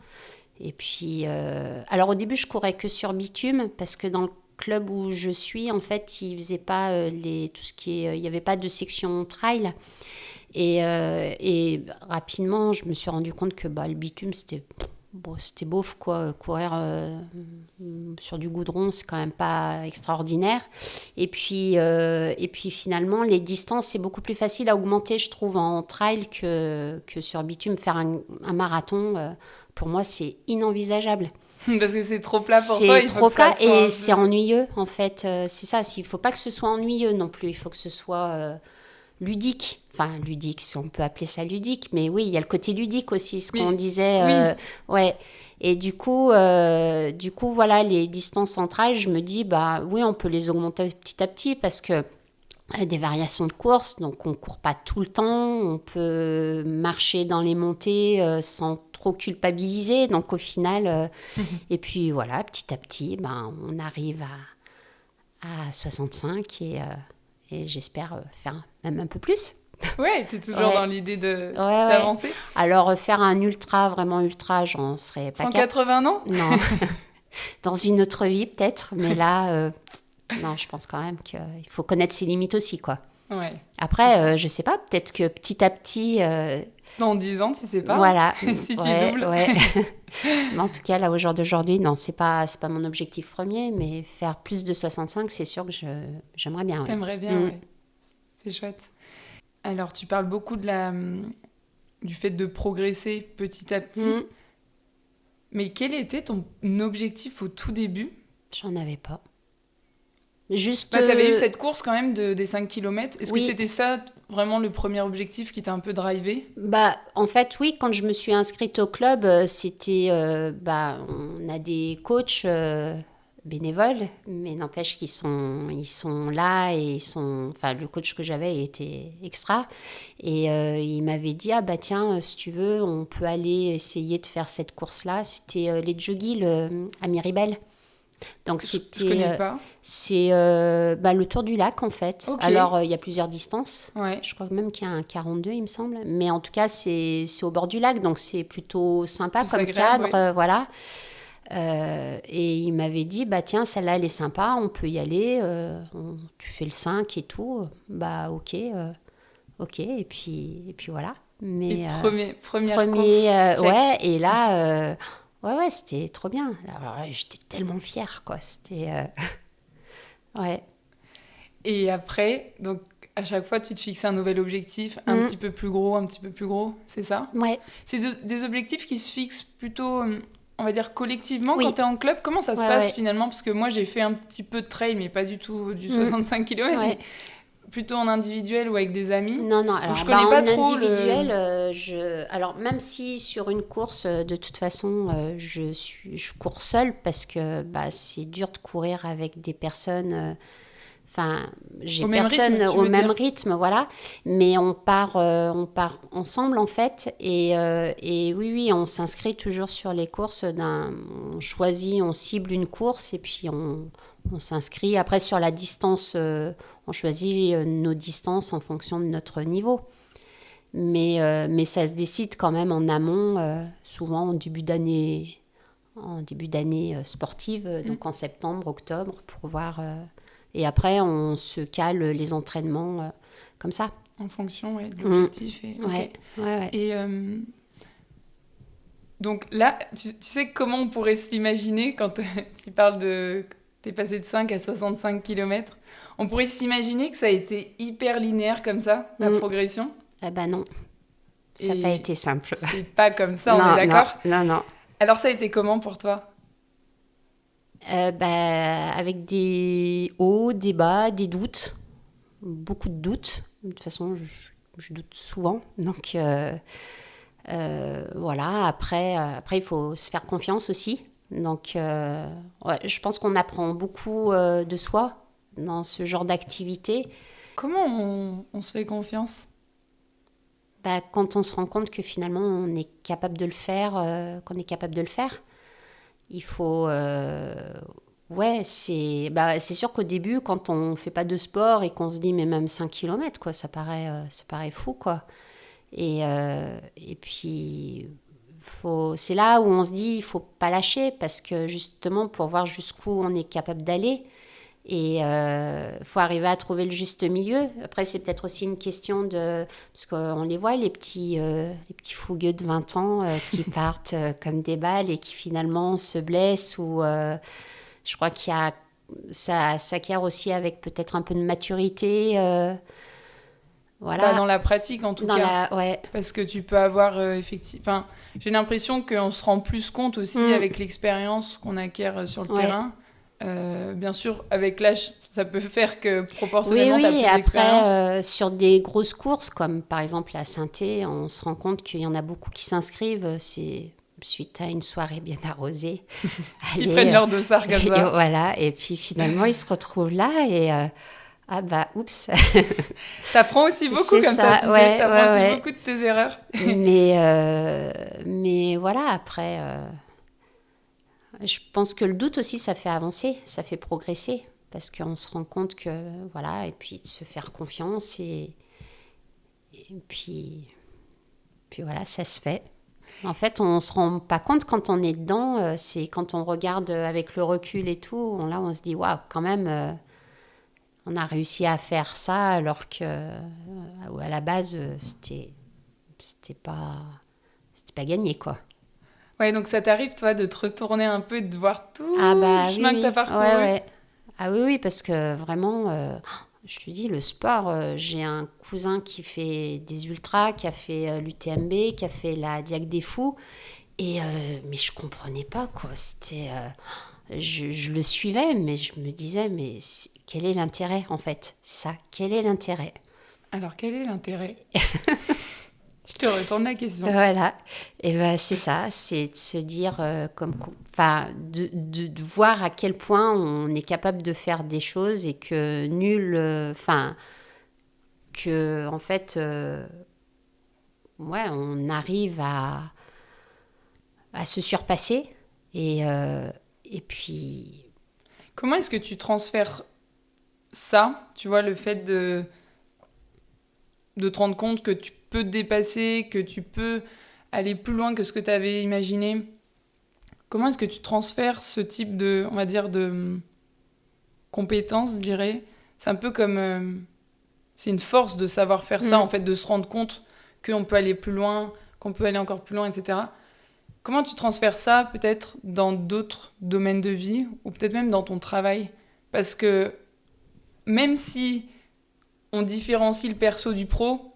Et puis, alors au début, je courais que sur bitume, parce que dans le club où je suis, en fait, ils faisaient pas il n'y avait pas de section trail. Et rapidement, je me suis rendu compte que le bitume, c'était beauf, quoi. Courir sur du goudron, c'est quand même pas extraordinaire. Et puis finalement, les distances, c'est beaucoup plus facile à augmenter, je trouve, en trail que sur bitume. Faire un marathon, pour moi, c'est inenvisageable. Parce que c'est trop plat pour toi. C'est trop plat et c'est ennuyeux, en fait. C'est ça, il ne faut pas que ce soit ennuyeux non plus. Il faut que ce soit ludique. Enfin, ludique, si on peut appeler ça ludique. Mais oui, il y a le côté ludique aussi, qu'on disait. Ouais. Et du coup, voilà, les distances centrales, je me dis, oui, on peut les augmenter petit à petit parce que des variations de course, donc on ne court pas tout le temps, on peut marcher dans les montées sans trop culpabiliser. Donc au final, et puis voilà, petit à petit, on arrive à 65 et j'espère faire même un peu plus. Ouais, t'es toujours dans l'idée d'avancer. Alors, faire un vraiment ultra, j'en serais pas 180, non ? Non. Dans une autre vie, peut-être. Mais là, non, je pense quand même qu'il faut connaître ses limites aussi, quoi. Ouais. Après, je sais pas, peut-être que petit à petit... dans 10 ans, tu sais pas. Voilà. Si tu doubles. Ouais. Mais en tout cas, là, au jour d'aujourd'hui, non, c'est pas mon objectif premier, mais faire plus de 65, c'est sûr que j'aimerais bien. Ouais. T'aimerais bien, ouais. C'est chouette. Alors, tu parles beaucoup du fait de progresser petit à petit. Mais quel était ton objectif au tout début ? J'en avais pas. Juste... tu avais eu cette course quand même des 5 km. Est-ce que c'était ça vraiment le premier objectif qui t'a un peu drivé? Bah, en fait, oui, quand je me suis inscrite au club, c'était, on a des coachs bénévoles, mais n'empêche ils sont là et enfin, le coach que j'avais était extra. Et il m'avait dit, ah bah tiens, si tu veux, on peut aller essayer de faire cette course-là. C'était les Joggies à Miribel. Donc Je connais pas. c'est le tour du lac en fait. Ok. Alors il y a plusieurs distances. Ouais. Je crois même qu'il y a un 42 il me semble. Mais en tout cas c'est au bord du lac donc c'est plutôt sympa Plus comme agréable, cadre. oui. Voilà. Et il m'avait dit bah tiens celle-là elle est sympa, on peut y aller. Tu fais le 5 et tout. Bah ok et puis voilà. Et Mais première premier, course, check. ouais, et là, ouais, c'était trop bien. Alors, j'étais tellement fière, quoi. C'était, ouais. Et après, donc à chaque fois, tu te fixes un nouvel objectif, un Mm. petit peu plus gros, c'est ça? Ouais, C'est des objectifs qui se fixent plutôt, on va dire, collectivement quand oui, tu es en club. Comment ça se ouais, passe ouais. finalement? Parce que moi, j'ai fait un petit peu de trail, mais pas du tout du Mm. 65 km, mais Ouais. plutôt en individuel ou avec des amis. Non, non, Donc je alors connais en pas trop individuel, alors même si sur une course, de toute façon, je cours seule parce que c'est dur de courir avec des personnes. Enfin, j'ai au même rythme, personne tu au veux même dire. rythme, voilà. Mais on part ensemble en fait. Et oui, oui, on s'inscrit toujours sur les courses. On choisit, on cible une course et puis on s'inscrit. Après, sur la distance, on choisit nos distances en fonction de notre niveau. Mais ça se décide quand même en amont, souvent en début d'année sportive, Mm. donc en septembre, octobre, pour voir. Et après, on se cale les entraînements comme ça. En fonction ouais, de Mm. l'objectif. Ok. Ouais, ouais, ouais. Et donc là, tu sais comment on pourrait se l'imaginer quand tu parles de... T'es passé de 5 à 65 km. On pourrait s'imaginer que ça a été hyper linéaire comme ça, la Mm. progression. Ah bah non, ça n'a pas Et été simple. c'est pas comme ça, on est Non, non, d'accord? non, non. Alors ça a été comment pour toi? Avec des hauts, des bas, des doutes, beaucoup de doutes. De toute façon, je doute souvent. Donc voilà, après, il faut se faire confiance aussi. Donc ouais, je pense qu'on apprend beaucoup de soi dans ce genre d'activité. Comment on se fait confiance? Quand on se rend compte que finalement on est capable de le faire, qu'on est capable de le faire, il faut. Ouais, c'est sûr qu'au début, quand on fait pas de sport et qu'on se dit, mais même 5 kilomètres quoi, ça paraît fou, quoi. Et puis, c'est là où on se dit, il faut pas lâcher, parce que justement, pour voir jusqu'où on est capable d'aller, et faut arriver à trouver le juste milieu. Après, c'est peut-être aussi une question de... Parce qu'on les voit, les petits fougueux de 20 ans qui partent comme des balles et qui finalement se blessent. Ou je crois ça s'acquiert aussi avec peut-être un peu de maturité. Voilà. Dans la pratique en tout cas. Ouais. Parce que tu peux avoir effectivement... Enfin, j'ai l'impression qu'on se rend plus compte aussi avec l'expérience qu'on acquiert sur le terrain. Bien sûr, avec l'âge, ça peut faire que proportionnellement, tu as plus d'expérience. Après, sur des grosses courses, comme par exemple à Saint-Thé, on se rend compte qu'il y en a beaucoup qui s'inscrivent. C'est suite à une soirée bien arrosée. Qui prennent leur dossard comme ça. Voilà, et puis finalement, ils se retrouvent là et... ah bah, oups. T'apprends aussi beaucoup comme ça, tu sais. T'apprends aussi beaucoup de tes erreurs. Mais voilà, après... je pense que le doute aussi, ça fait avancer, ça fait progresser, parce qu'on se rend compte que, voilà, et puis de se faire confiance, et puis voilà, ça se fait. En fait, on se rend pas compte quand on est dedans, c'est quand on regarde avec le recul et tout, là on se dit, waouh, quand même, on a réussi à faire ça, alors que à la base, c'était pas gagné, quoi. Ouais, donc ça t'arrive, toi, de te retourner un peu et de voir tout le chemin que t'as parcouru. Ouais. Ah oui, parce que vraiment, je te dis, le sport, j'ai un cousin qui fait des ultras, qui a fait l'UTMB, qui a fait la Diag des Fous, mais je comprenais pas, quoi. C'était... je le suivais, mais je me disais, mais quel est l'intérêt, en fait? Ça, quel est l'intérêt? Alors, quel est l'intérêt? Je te retourne la question. Voilà. Et ben, c'est ça, c'est de se dire, enfin, de voir à quel point on est capable de faire des choses et que nul, enfin, que en fait, ouais, on arrive à se surpasser et puis, Comment est-ce que tu transfères ça, tu vois, le fait de te rendre compte que tu peux te dépasser, que tu peux aller plus loin que ce que tu avais imaginé? Comment est-ce que tu transfères ce type de, on va dire, de compétences, je dirais? C'est un peu comme... c'est une force de savoir faire ça, en fait, de se rendre compte qu'on peut aller plus loin, qu'on peut aller encore plus loin, etc. Comment tu transfères ça, peut-être, dans d'autres domaines de vie, ou peut-être même dans ton travail? Parce que même si on différencie le perso du pro,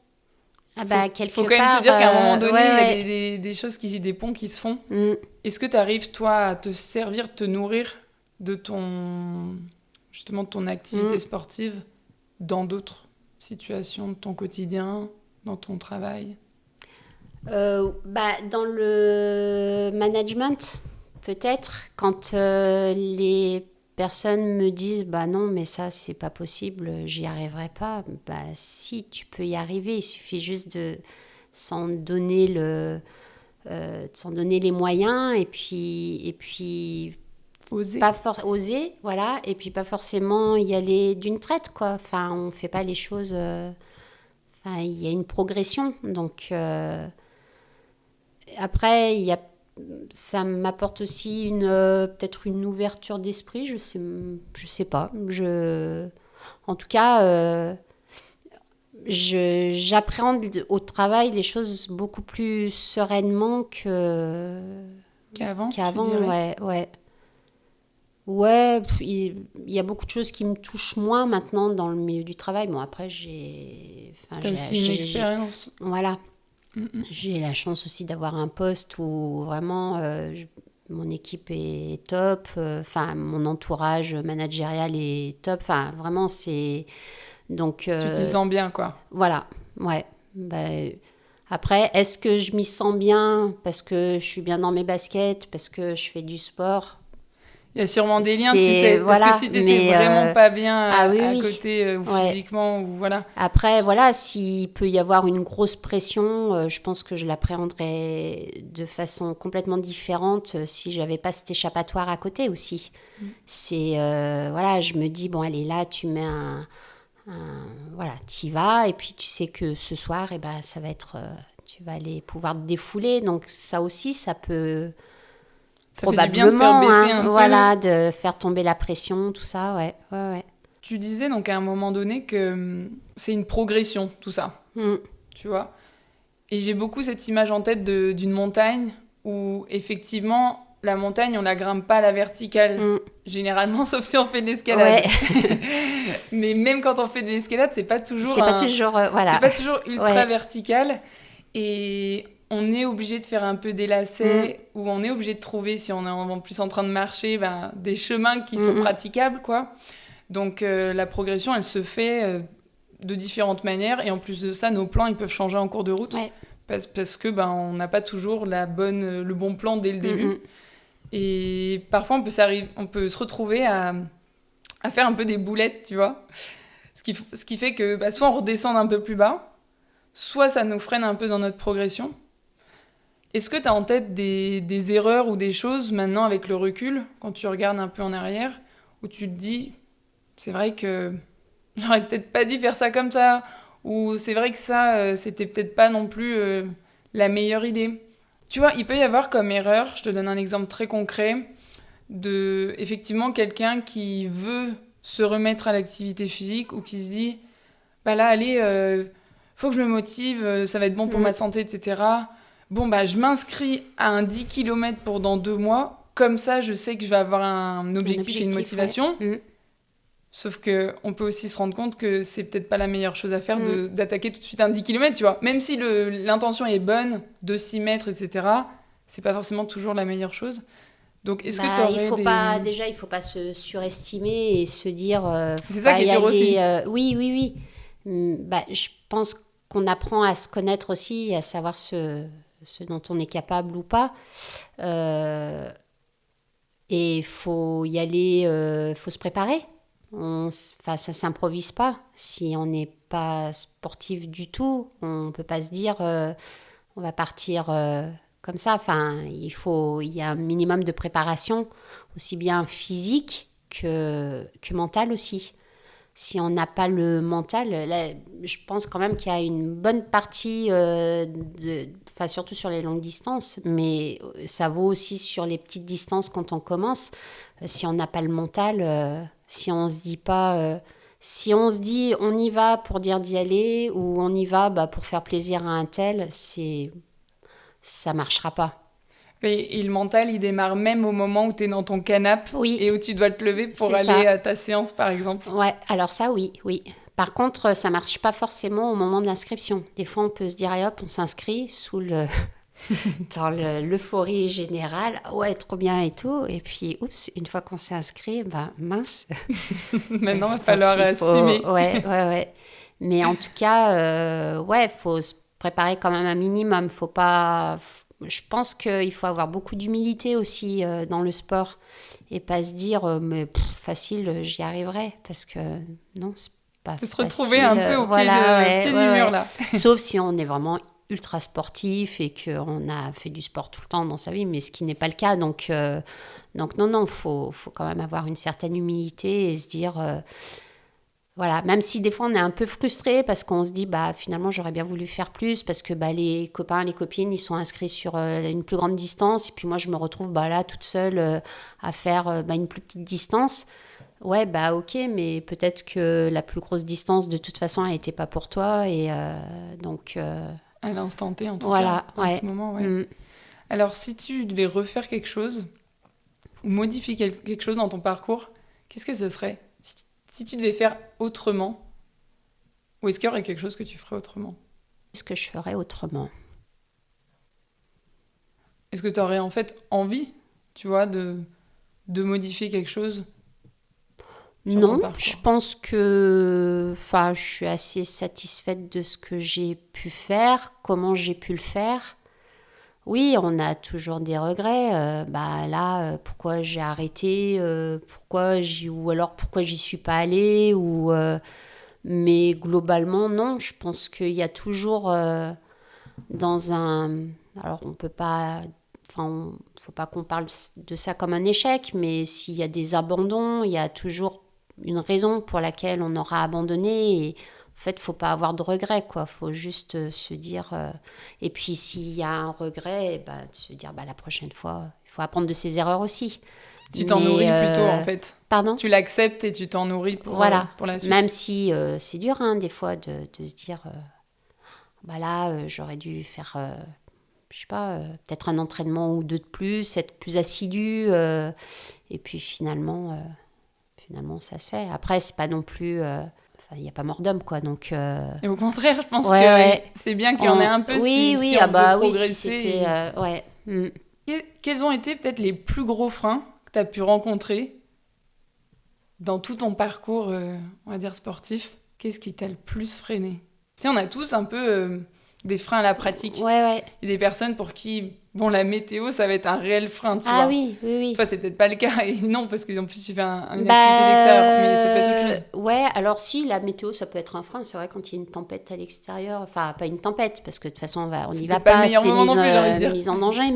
ah bah, faut quelque quand même se part, dire qu'à un moment donné, ouais, il y a ouais. des choses, des ponts qui se font. Mm. Est-ce que tu arrives, toi, à te servir, te nourrir de justement, de ton activité sportive dans d'autres situations de ton quotidien, dans ton travail? Bah, dans le management, peut-être, quand les personnes me disent bah non, mais ça, c'est pas possible, j'y arriverai pas. Bah, si, tu peux y arriver, il suffit juste de s'en donner de s'en donner les moyens et puis Oser. pas oser, voilà, et puis pas forcément y aller d'une traite, quoi. Enfin, on fait pas les choses. Enfin, il y a une progression, donc. Après, ça m'apporte aussi peut-être une ouverture d'esprit, je sais pas. En tout cas, j'appréhende au travail les choses beaucoup plus sereinement Qu'avant, tu qu'avant, dirais? ouais, ouais. Ouais, il y a beaucoup de choses qui me touchent moins maintenant dans le milieu du travail. Bon, après, enfin, T'as aussi une expérience. voilà. Mm. J'ai la chance aussi d'avoir un poste où vraiment mon équipe est top, enfin mon entourage managérial est top, enfin vraiment c'est donc Tu t'y sens bien, quoi. voilà, ouais. Après, est-ce que je m'y sens bien parce que je suis bien dans mes baskets, parce que je fais du sport? Il y a sûrement des liens, tu C'est sais. Parce que voilà, si t'étais mais vraiment pas bien ah oui à oui, côté, ou ouais. physiquement, ou voilà. Après, voilà, s'il peut y avoir une grosse pression, je pense que je l'appréhenderais de façon complètement différente si j'avais pas cet échappatoire à côté aussi. C'est, voilà, je me dis, bon, allez, là, tu mets voilà, t'y vas, et puis tu sais que ce soir, et ben, ça va être, tu vas aller pouvoir te défouler. Donc ça aussi, ça peut Ça fait du bien de faire probablement, baisser hein, un peu. voilà, de faire tomber la pression, tout ça, ouais, ouais, ouais. Tu disais donc à un moment donné que c'est une progression, tout ça. Mm, Tu vois? Et j'ai beaucoup cette image en tête d'une montagne où, effectivement, la montagne, on la grimpe pas à la verticale. mm. Généralement, sauf si on fait de Ouais, l'escalade. Mais même quand on fait de l'escalade, c'est pas toujours, c'est voilà, pas toujours ultra ouais. vertical. Et on est obligé de faire un peu des Mm. lacets, ou on est obligé de trouver, si on est en plus en train de marcher, ben, des chemins qui sont Mm, praticables, quoi. Donc la progression, elle se fait de différentes manières. Et en plus de ça, nos plans, ils peuvent changer en cours de route. ouais. Parce que ben, on n'a pas toujours le bon plan dès le Mm, début. mm. Et parfois, on peut se retrouver à faire un peu des boulettes, tu vois. Ce qui fait que bah, soit on redescend un peu plus bas, soit ça nous freine un peu dans notre progression. Est-ce que tu as en tête des erreurs ou des choses maintenant avec le recul, quand tu regardes un peu en arrière, où tu te dis, c'est vrai que j'aurais peut-être pas dû faire ça comme ça, ou c'est vrai que ça, c'était peut-être pas non plus la meilleure idée. Tu vois, il peut y avoir comme erreur, je te donne un exemple très concret, de effectivement quelqu'un qui veut se remettre à l'activité physique ou qui se dit, bah là, allez, faut que je me motive, ça va être bon pour Mm. ma santé, etc. Bon, bah je m'inscris à un 10 km pour dans 2 mois, comme ça je sais que je vais avoir un Un objectif et une objectif, ouais. motivation. Mm. Sauf que on peut aussi se rendre compte que c'est peut-être pas la meilleure chose à faire Mm. d'attaquer tout de suite un 10 km, tu vois. Même si l'intention est bonne, de s'y mettre, etc., c'est pas forcément toujours la meilleure chose. Donc, est-ce que tu Il aurais faut des... pas, déjà, il faut pas se surestimer et se dire, C'est faut ça pas qui est y dur aussi. aller. Oui, oui, oui. Je pense qu'on apprend à se connaître aussi, à savoir ce dont on est capable ou pas. Et il faut y aller, faut se préparer. Ça s'improvise pas. Si on n'est pas sportif du tout, on ne peut pas se dire on va partir comme ça. Enfin, il y a un minimum de préparation, aussi bien physique que mentale aussi. Si on n'a pas le mental, là, je pense quand même qu'il y a une bonne partie, surtout sur les longues distances, mais ça vaut aussi sur les petites distances quand on commence. Si on n'a pas le mental, si on se dit pas, si on se dit on y va pour dire d'y aller ou on y va pour faire plaisir à un tel, ça marchera pas. Et le mental, il démarre même au moment où tu es dans ton canapé Oui, et où tu dois te lever pour c'est aller ça. à ta séance, par exemple. Ouais, alors ça, oui, oui. Par contre, ça marche pas forcément au moment de l'inscription. Des fois, on peut se dire, allez hop, on s'inscrit dans l'euphorie générale. Ouais, trop bien et tout. Et puis, oups, une fois qu'on s'est inscrit, mince. Maintenant, il va Donc, falloir il faut... assumer. Ouais, ouais, ouais. Mais en tout cas, ouais, faut se préparer quand même un minimum. Faut pas... Je pense qu'il faut avoir beaucoup d'humilité aussi dans le sport et pas se dire mais facile, j'y arriverai parce que non, c'est pas On peut se facile. retrouver un peu au Voilà, pied ouais, du ouais, mur, ouais. là. Sauf si on est vraiment ultra sportif et qu'on a fait du sport tout le temps dans sa vie, mais ce qui n'est pas le cas. Donc non, faut quand même avoir une certaine humilité et se dire voilà, même si des fois on est un peu frustré parce qu'on se dit finalement j'aurais bien voulu faire plus parce que les copains, les copines ils sont inscrits sur une plus grande distance et puis moi je me retrouve là toute seule à faire une plus petite distance. Ouais, ok, mais peut-être que la plus grosse distance de toute façon elle n'était pas pour toi et À l'instant T, en tout cas, voilà, en ouais. ce moment, ouais. Alors, si tu devais refaire quelque chose ou modifier quelque chose dans ton parcours, qu'est-ce que ce serait si tu devais faire autrement, ou est-ce qu'il y aurait quelque chose que tu ferais autrement? Est-ce que je ferais autrement? Est-ce que tu aurais en fait envie, tu vois, de modifier quelque chose sur ton Non, je parcours? pense que je suis assez satisfaite de ce que j'ai pu faire, comment j'ai pu le faire. Oui, on a toujours des regrets. Pourquoi j'ai arrêté, ou alors pourquoi j'y suis pas allée, mais globalement, non. Je pense qu'il y a toujours dans un. Alors, on peut pas. Enfin, faut pas qu'on parle de ça comme un échec, mais s'il y a des abandons, il y a toujours une raison pour laquelle on aura abandonné. Et en fait, faut pas avoir de regrets, quoi. Faut juste se dire. Et puis, s'il y a un regret, de se dire, la prochaine fois, il faut apprendre de ses erreurs aussi. Tu t'en Mais nourris plutôt, en fait. pardon. Tu l'acceptes et tu t'en nourris Voilà. pour la suite. Même si c'est dur, hein, des fois, de se dire, j'aurais dû faire, je sais pas, peut-être un entraînement ou deux de plus, être plus assidu. Et puis finalement, ça se fait. Après, c'est pas non plus. Il n'y a pas mort d'homme, quoi. Donc, Et au contraire, je pense que ouais. c'est bien qu'il y en ait un peu Oui, si oui, on veut oui, progresser. si c'était. Ouais. Quels ont été peut-être les plus gros freins que tu as pu rencontrer dans tout ton parcours, on va dire, sportif? Qu'est-ce qui t'a le plus freiné? Tu sais, on a tous un peu des freins à la pratique. Ouais. Il y a des personnes pour qui, la météo, ça va être un réel frein, tu vois. Ah oui. Toi, c'est peut-être pas le cas. Et non, parce qu'en plus, tu fais une activité d'extérieur. Mais ça peut être autre chose. Ouais, alors si, la météo, ça peut être un frein. C'est vrai, quand il y a une tempête à l'extérieur. Enfin, pas une tempête, parce que de toute façon, on n'y va pas. pas. Le meilleur C'est moment non plus, j'ai envie de dire. mise en danger.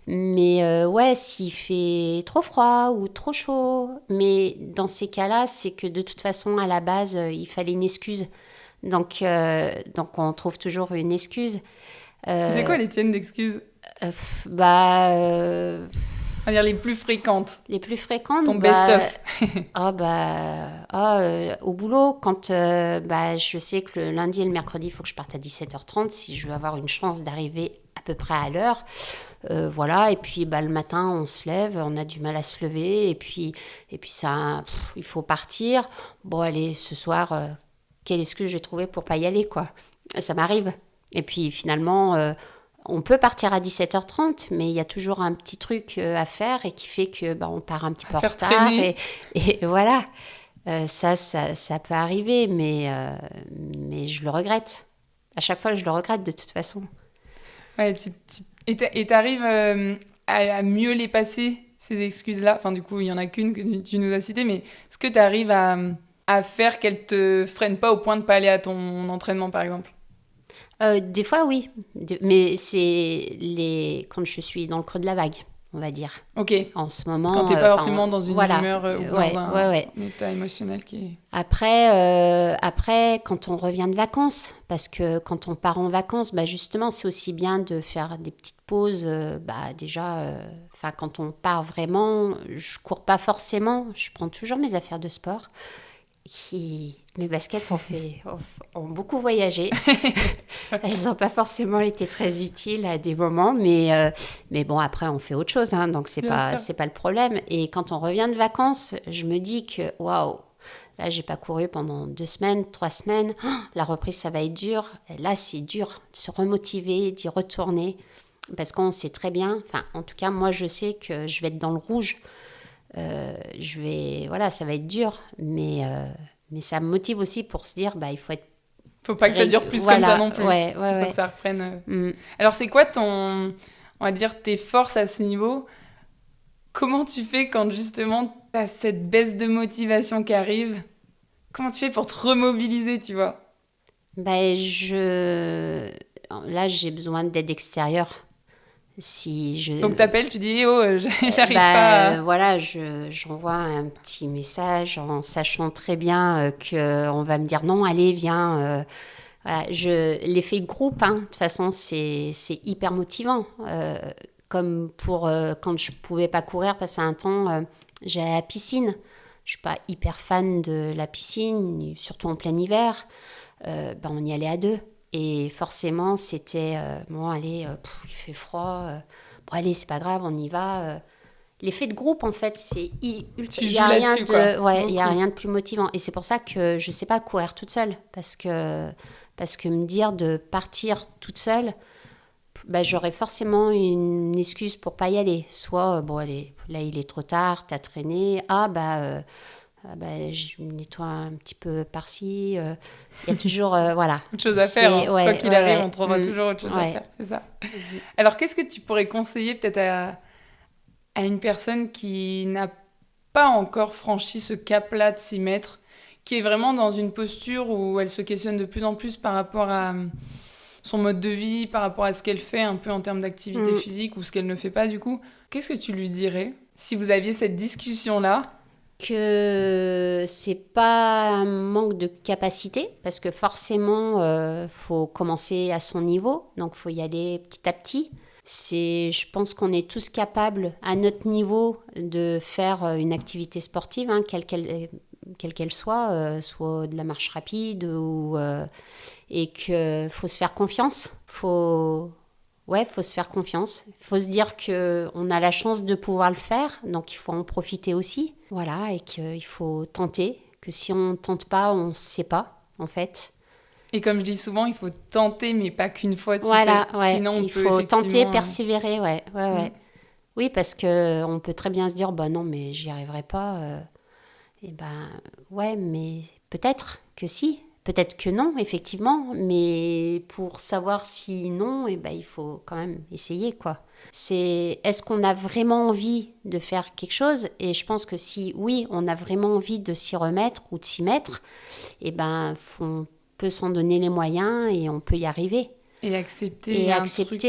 Mais ouais, s'il fait trop froid ou trop chaud. Mais dans ces cas-là, c'est que de toute façon, à la base, il fallait une excuse. Donc on trouve toujours une excuse. C'est quoi les tiennes d'excuses? On va dire les plus fréquentes. Les plus fréquentes. Ton best-of. Au boulot, quand je sais que le lundi et le mercredi, il faut que je parte à 17h30 si je veux avoir une chance d'arriver à peu près à l'heure. Voilà, et puis le matin, on se lève, on a du mal à se lever, et puis ça, il faut partir. Bon, allez, ce soir, quelle excuse j'ai trouvé pour pas y aller, quoi. Ça m'arrive. Et puis finalement, on peut partir à 17h30, mais il y a toujours un petit truc à faire et qui fait que on part un petit peu en retard. Et voilà. Ça peut arriver, mais je le regrette. À chaque fois, je le regrette de toute façon. Ouais, et t'arrives à mieux les passer, ces excuses-là. Enfin, du coup, il y en a qu'une que tu nous as citée, mais est-ce que t'arrives à faire qu'elles te freinent pas au point de pas aller à ton entraînement, par exemple? Des fois, oui, mais quand je suis dans le creux de la vague, on va dire. Ok. En ce Quand moment, t'es pas forcément dans une voilà. humeur ou dans Ouais, ouais, un ouais. état émotionnel qui est... Après, quand on revient de vacances, parce que quand on part en vacances, bah justement, c'est aussi bien de faire des petites pauses. Déjà, quand on part vraiment, je cours pas forcément. Je prends toujours mes affaires de sport. Mes baskets ont beaucoup voyagé. Elles n'ont pas forcément été très utiles à des moments, mais bon, après, on fait autre chose, hein, donc Bien sûr. c'est pas le problème. Et quand on revient de vacances, je me dis que, waouh, là, j'ai pas couru pendant 2 semaines, 3 semaines. Oh, la reprise, ça va être dur. Et là, c'est dur de se remotiver, d'y retourner, parce qu'on sait très bien, enfin, en tout cas, moi, je sais que je vais être dans le rouge. Voilà, ça va être dur, mais ça me motive aussi pour se dire, bah, il faut être Faut pas que ça dure plus comme ça voilà, non plus. ouais, ouais, Il faut que ouais. ça reprenne. Mm. Alors, c'est quoi on va dire, tes forces à ce niveau? Comment tu fais quand justement t'as cette baisse de motivation qui arrive? Comment tu fais pour te remobiliser, tu vois? Ben, Là, j'ai besoin d'aide extérieure. Si Donc je... t'appelles, tu dis, eh oh, j'arrive pas à... Voilà, j'envoie un petit message en sachant très bien qu'on va me dire non, allez, viens. Voilà, l'effet de groupe, hein, de toute façon, c'est hyper motivant. Comme quand je pouvais pas courir, passer un temps, j'allais à la piscine. Je suis pas hyper fan de la piscine, surtout en plein hiver. On y allait à deux. Et forcément, c'était bon, allez, il fait froid. Bon, allez, c'est pas grave, on y va. L'effet de groupe, en fait, Tu il y joues a rien là-dessus, quoi. de, ouais, il y a Beaucoup. rien de plus motivant. Et c'est pour ça que je sais pas courir toute seule, parce que me dire de partir toute seule, bah, j'aurais forcément une excuse pour pas y aller. Soit, bon, allez, là, il est trop tard, t'as traîné. Je me nettoie un petit peu par-ci. Il y a toujours, voilà. Autre chose à faire, hein. Quoi Ouais, qu'il ouais, arrive, on ouais. trouvera toujours autre chose à Ouais. faire, c'est ça. Alors, qu'est-ce que tu pourrais conseiller peut-être à une personne qui n'a pas encore franchi ce cap-là de s'y mettre, qui est vraiment dans une posture où elle se questionne de plus en plus par rapport à son mode de vie, par rapport à ce qu'elle fait un peu en termes d'activité Mm. physique ou ce qu'elle ne fait pas du coup. Qu'est-ce que tu lui dirais si vous aviez cette discussion-là? Que c'est pas un manque de capacité, parce que forcément, faut commencer à son niveau, donc faut y aller petit à petit. Je pense qu'on est tous capables, à notre niveau, de faire une activité sportive, hein, quelle qu'elle soit de la marche rapide et que faut se faire confiance. Faut se faire confiance. Il faut se dire qu'on a la chance de pouvoir le faire, donc il faut en profiter aussi. Voilà, et qu'il faut tenter, que si on ne tente pas, on ne sait pas, en fait. Et comme je dis souvent, il faut tenter, mais pas qu'une fois, tu sais. Voilà, ouais, Sinon, on il peut faut tenter, effectivement... persévérer, ouais, ouais, Mm. ouais. Oui, parce qu'on peut très bien se dire, bah non, mais j'y arriverai pas. Et ben, ouais, mais peut-être que si, peut-être que non, effectivement, mais pour savoir si non, et ben, il faut quand même essayer, quoi. Est-ce qu'on a vraiment envie de faire quelque chose? Et je pense que si oui, on a vraiment envie de s'y remettre ou de s'y mettre, et ben, on peut s'en donner les moyens et on peut y arriver. Et accepter, il y Et a un truc...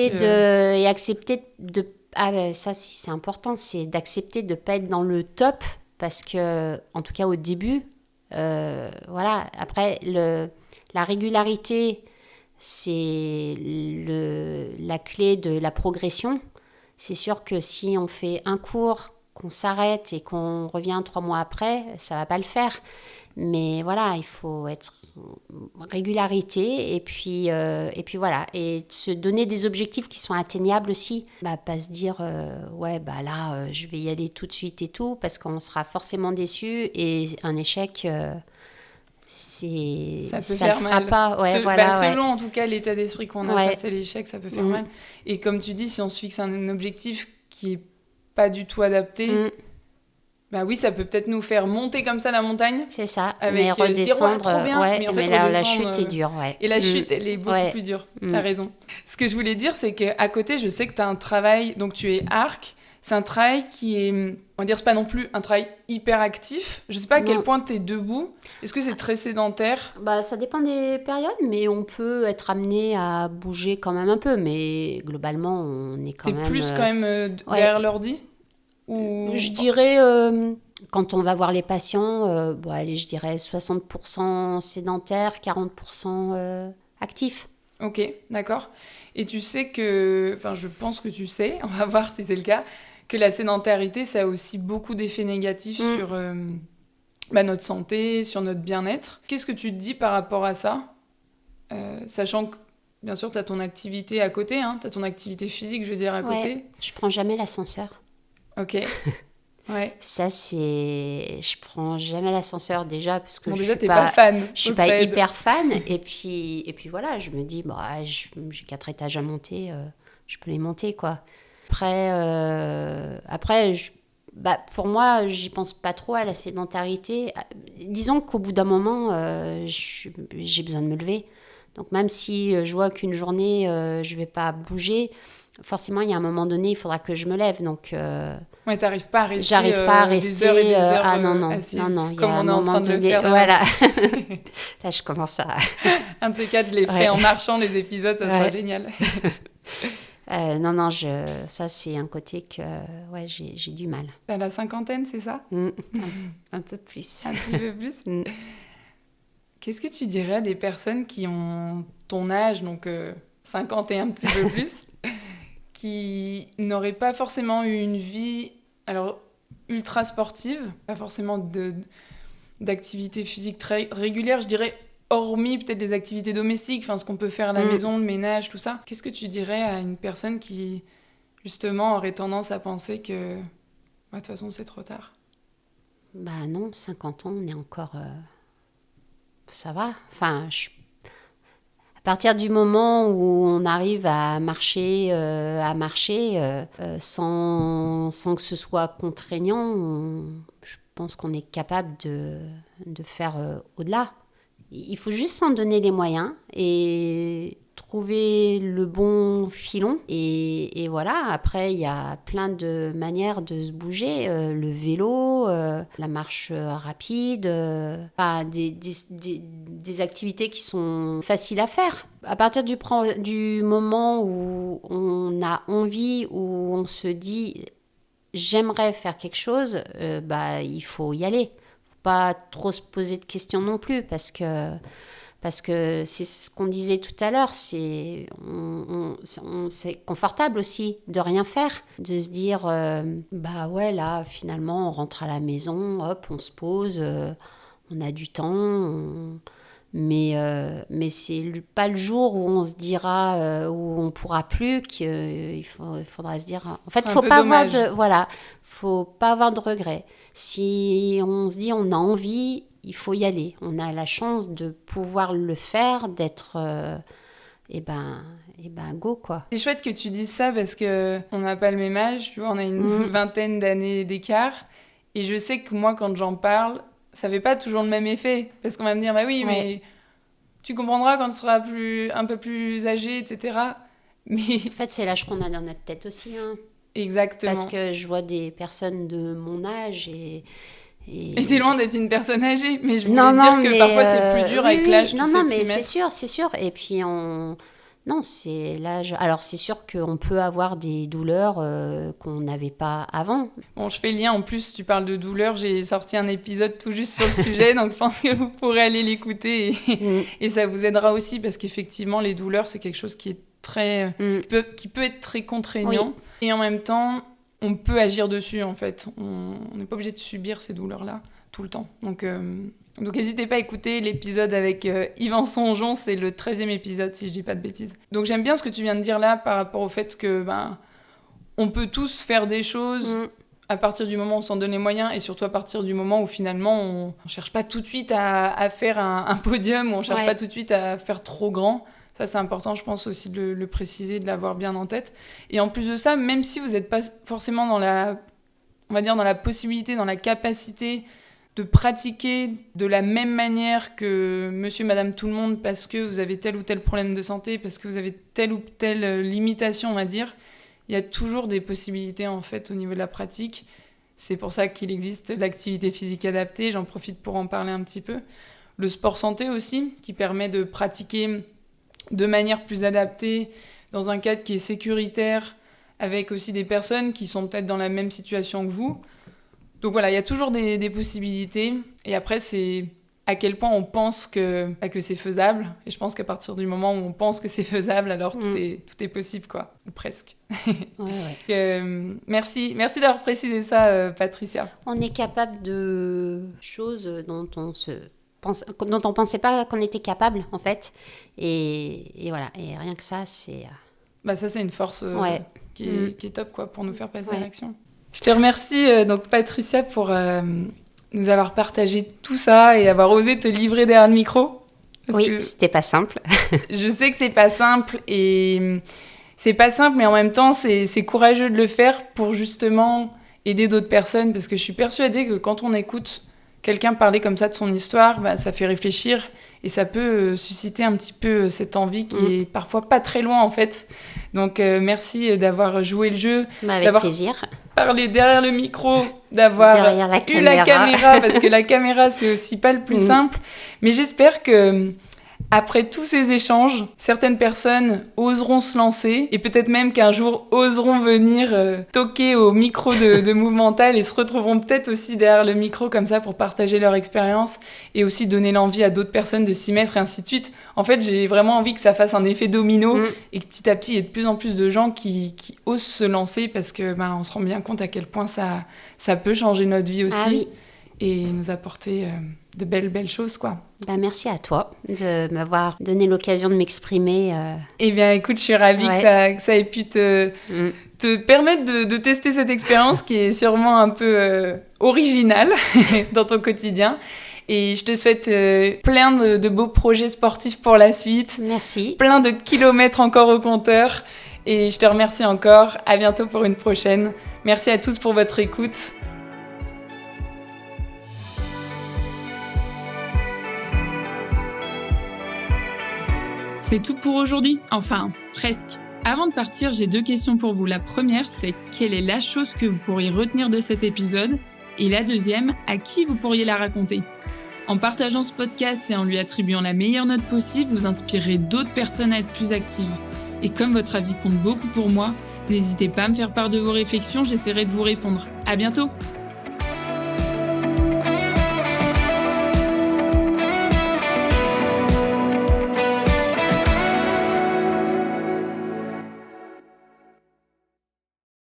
accepter de, ah ben, ça, si c'est important, c'est d'accepter de ne pas être dans le top, parce que, en tout cas au début, voilà, après, la régularité, c'est la clé de la progression. C'est sûr que si on fait un cours, qu'on s'arrête et qu'on revient 3 mois après, ça va pas le faire. Mais voilà, il faut être régularité et puis voilà, et se donner des objectifs qui sont atteignables aussi. Bah, pas se dire ouais bah là je vais y aller tout de suite et tout, parce qu'on sera forcément déçu, et un échec Ça peut ça le faire fera mal. pas. Ouais, voilà, ouais. Selon en tout cas l'état d'esprit qu'on a Ouais. face à l'échec, ça peut faire Mm, mal. Et comme tu dis, si on se fixe un objectif qui est pas du tout adapté, mm. Bah oui, ça peut peut-être nous faire monter comme ça la montagne. C'est ça, Avec mais se dire, ouais, redescendre, trop bien. ouais, Mais en fait, la redescendre, chute est dure, ouais. Et la chute, elle est beaucoup plus dure. T'as raison. Ce que je voulais dire, c'est qu'à côté, je sais que t'as un travail, donc tu es arc. C'est un travail qui est, on va dire, c'est pas non plus un travail hyper actif. Je sais pas à quel point t'es debout. Est-ce que c'est très sédentaire ? Bah, ça dépend des périodes, mais on peut être amené à bouger quand même un peu. Mais globalement, on est quand T'es même... plus quand même derrière l'ordi ? Ou... Je dirais, quand on va voir les patients, bon, allez, je dirais 60% sédentaire, 40% actif. Ok, d'accord. Et tu sais que, enfin je pense que tu sais, on va voir si c'est le cas, que la sédentarité, ça a aussi beaucoup d'effets négatifs sur notre santé, sur notre bien-être. Qu'est-ce que tu te dis par rapport à ça ? Sachant que, bien sûr, tu as ton activité à côté, tu as ton activité physique, je veux dire, à côté. Je prends jamais l'ascenseur. Ok, ouais. Ça, c'est... Je prends jamais l'ascenseur déjà parce que Bon, je déjà, suis t'es pas fan. je suis pas hyper fan. Et puis voilà, je me dis, bah, j'ai 4 étages à monter, je peux les monter, quoi. Après bah, pour moi, j'y pense pas trop à la sédentarité. Disons qu'au bout d'un moment, j'ai besoin de me lever. Donc même si je vois qu'une journée, je vais pas bouger, forcément, il y a un moment donné, il faudra que je me lève. Donc, ouais, t'arrives pas à rester, j'arrive pas à rester des heures et des heures assise, non, comme on est en train de le faire. Voilà. Là, je commence à... Un de ces quatre, je les ferai en marchant, les épisodes, ça sera génial. Non, ça, c'est un côté que j'ai du mal. T'as la cinquantaine, c'est ça ? Un peu plus. Un petit peu plus. Qu'est-ce que tu dirais à des personnes qui ont ton âge, donc 50 et un petit peu plus, qui n'auraient pas forcément eu une vie ultra sportive, pas forcément d'activité physique très régulière, je dirais, hormis peut-être des activités domestiques, ce qu'on peut faire à la maison, le ménage, tout ça. Qu'est-ce que tu dirais à une personne qui, justement, aurait tendance à penser que, de toute façon, c'est trop tard ? Bah non, 50 ans, on est encore... Ça va. Enfin, à partir du moment où on arrive à marcher sans que ce soit contraignant, je pense qu'on est capable de faire au-delà. Il faut juste s'en donner les moyens et trouver le bon filon. Et voilà, après, il y a plein de manières de se bouger. Le vélo, la marche rapide, des activités qui sont faciles à faire. À partir du moment où on a envie, où on se dit « j'aimerais faire quelque chose », il faut y aller. Pas trop se poser de questions non plus parce que c'est ce qu'on disait tout à l'heure, c'est confortable aussi de rien faire, de se dire là finalement on rentre à la maison, hop on se pose, on a du temps, mais c'est pas le jour où on se dira où on pourra plus qu'il faudra se dire en fait faut pas avoir de regrets. Si on se dit on a envie, il faut y aller. On a la chance de pouvoir le faire, d'être go quoi. C'est chouette que tu dises ça parce que on n'a pas le même âge, tu vois, on a une vingtaine d'années d'écart et je sais que moi quand j'en parle, ça fait pas toujours le même effet parce qu'on va me dire bah oui mais tu comprendras quand tu seras un peu plus âgé, etc. Mais en fait c'est l'âge qu'on a dans notre tête aussi. Exactement. Parce que je vois des personnes de mon âge et t'es loin d'être une personne âgée, mais je voulais dire que parfois c'est plus dur avec l'âge. Non, mais c'est sûr. Et puis non, c'est l'âge. Alors c'est sûr qu'on peut avoir des douleurs qu'on n'avait pas avant. Bon, je fais lien. En plus, tu parles de douleurs. J'ai sorti un épisode tout juste sur le sujet, donc je pense que vous pourrez aller l'écouter et ça vous aidera aussi parce qu'effectivement, les douleurs, c'est quelque chose qui est qui peut être très contraignant. Oui. Et en même temps, on peut agir dessus, en fait. On n'est pas obligé de subir ces douleurs-là tout le temps. Donc n'hésitez pas à écouter l'épisode avec Yvan Songeon, c'est le 13e épisode, si je dis pas de bêtises. Donc j'aime bien ce que tu viens de dire là par rapport au fait que on peut tous faire des choses à partir du moment où on s'en donne les moyens et surtout à partir du moment où finalement on cherche pas tout de suite à faire un podium, ou on cherche pas tout de suite à faire trop grand. Ça, c'est important, je pense aussi de le préciser, de l'avoir bien en tête. Et en plus de ça, même si vous n'êtes pas forcément dans la on va dire, dans la possibilité, dans la capacité de pratiquer de la même manière que monsieur, madame, tout le monde parce que vous avez tel ou tel problème de santé, parce que vous avez telle ou telle limitation, on va dire, il y a toujours des possibilités en fait au niveau de la pratique. C'est pour ça qu'il existe l'activité physique adaptée, j'en profite pour en parler un petit peu. Le sport santé aussi, qui permet de pratiquer de manière plus adaptée, dans un cadre qui est sécuritaire, avec aussi des personnes qui sont peut-être dans la même situation que vous. Donc voilà, il y a toujours des possibilités. Et après, c'est à quel point on pense que c'est faisable. Et je pense qu'à partir du moment où on pense que c'est faisable, alors tout est possible, quoi. Ou presque. Ouais. Merci d'avoir précisé ça, Patricia. On est capable de choses dont on pensait pas qu'on était capable, en fait. Et voilà. Et rien que ça, c'est... Ça, c'est une force qui est top, quoi, pour nous faire passer à l'action. Je te remercie, donc, Patricia, pour nous avoir partagé tout ça et avoir osé te livrer derrière le micro. C'était pas simple. Je sais que c'est pas simple mais en même temps, c'est courageux de le faire pour justement aider d'autres personnes, parce que je suis persuadée que quand on écoute quelqu'un parler comme ça de son histoire, ça fait réfléchir et ça peut susciter un petit peu cette envie qui est parfois pas très loin, en fait. Donc, merci d'avoir joué le jeu, avec d'avoir plaisir. Parlé derrière le micro, d'avoir eu la caméra, parce que la caméra, c'est aussi pas le plus simple. Mais j'espère que après tous ces échanges, certaines personnes oseront se lancer et peut-être même qu'un jour oseront venir toquer au micro de Movemental et se retrouveront peut-être aussi derrière le micro comme ça pour partager leur expérience et aussi donner l'envie à d'autres personnes de s'y mettre et ainsi de suite. En fait, j'ai vraiment envie que ça fasse un effet domino et que petit à petit, il y ait de plus en plus de gens qui osent se lancer parce que on se rend bien compte à quel point ça peut changer notre vie aussi et nous apporter de belles choses, quoi. Merci à toi de m'avoir donné l'occasion de m'exprimer. Eh bien, écoute, je suis ravie que ça ait pu te permettre de tester cette expérience qui est sûrement un peu originale dans ton quotidien. Et je te souhaite plein de beaux projets sportifs pour la suite. Merci. Plein de kilomètres encore au compteur. Et je te remercie encore. À bientôt pour une prochaine. Merci à tous pour votre écoute. C'est tout pour aujourd'hui. Enfin, presque. Avant de partir, j'ai 2 questions pour vous. La première, c'est quelle est la chose que vous pourriez retenir de cet épisode ? Et la deuxième, à qui vous pourriez la raconter ? En partageant ce podcast et en lui attribuant la meilleure note possible, vous inspirerez d'autres personnes à être plus actives. Et comme votre avis compte beaucoup pour moi, n'hésitez pas à me faire part de vos réflexions, j'essaierai de vous répondre. À bientôt !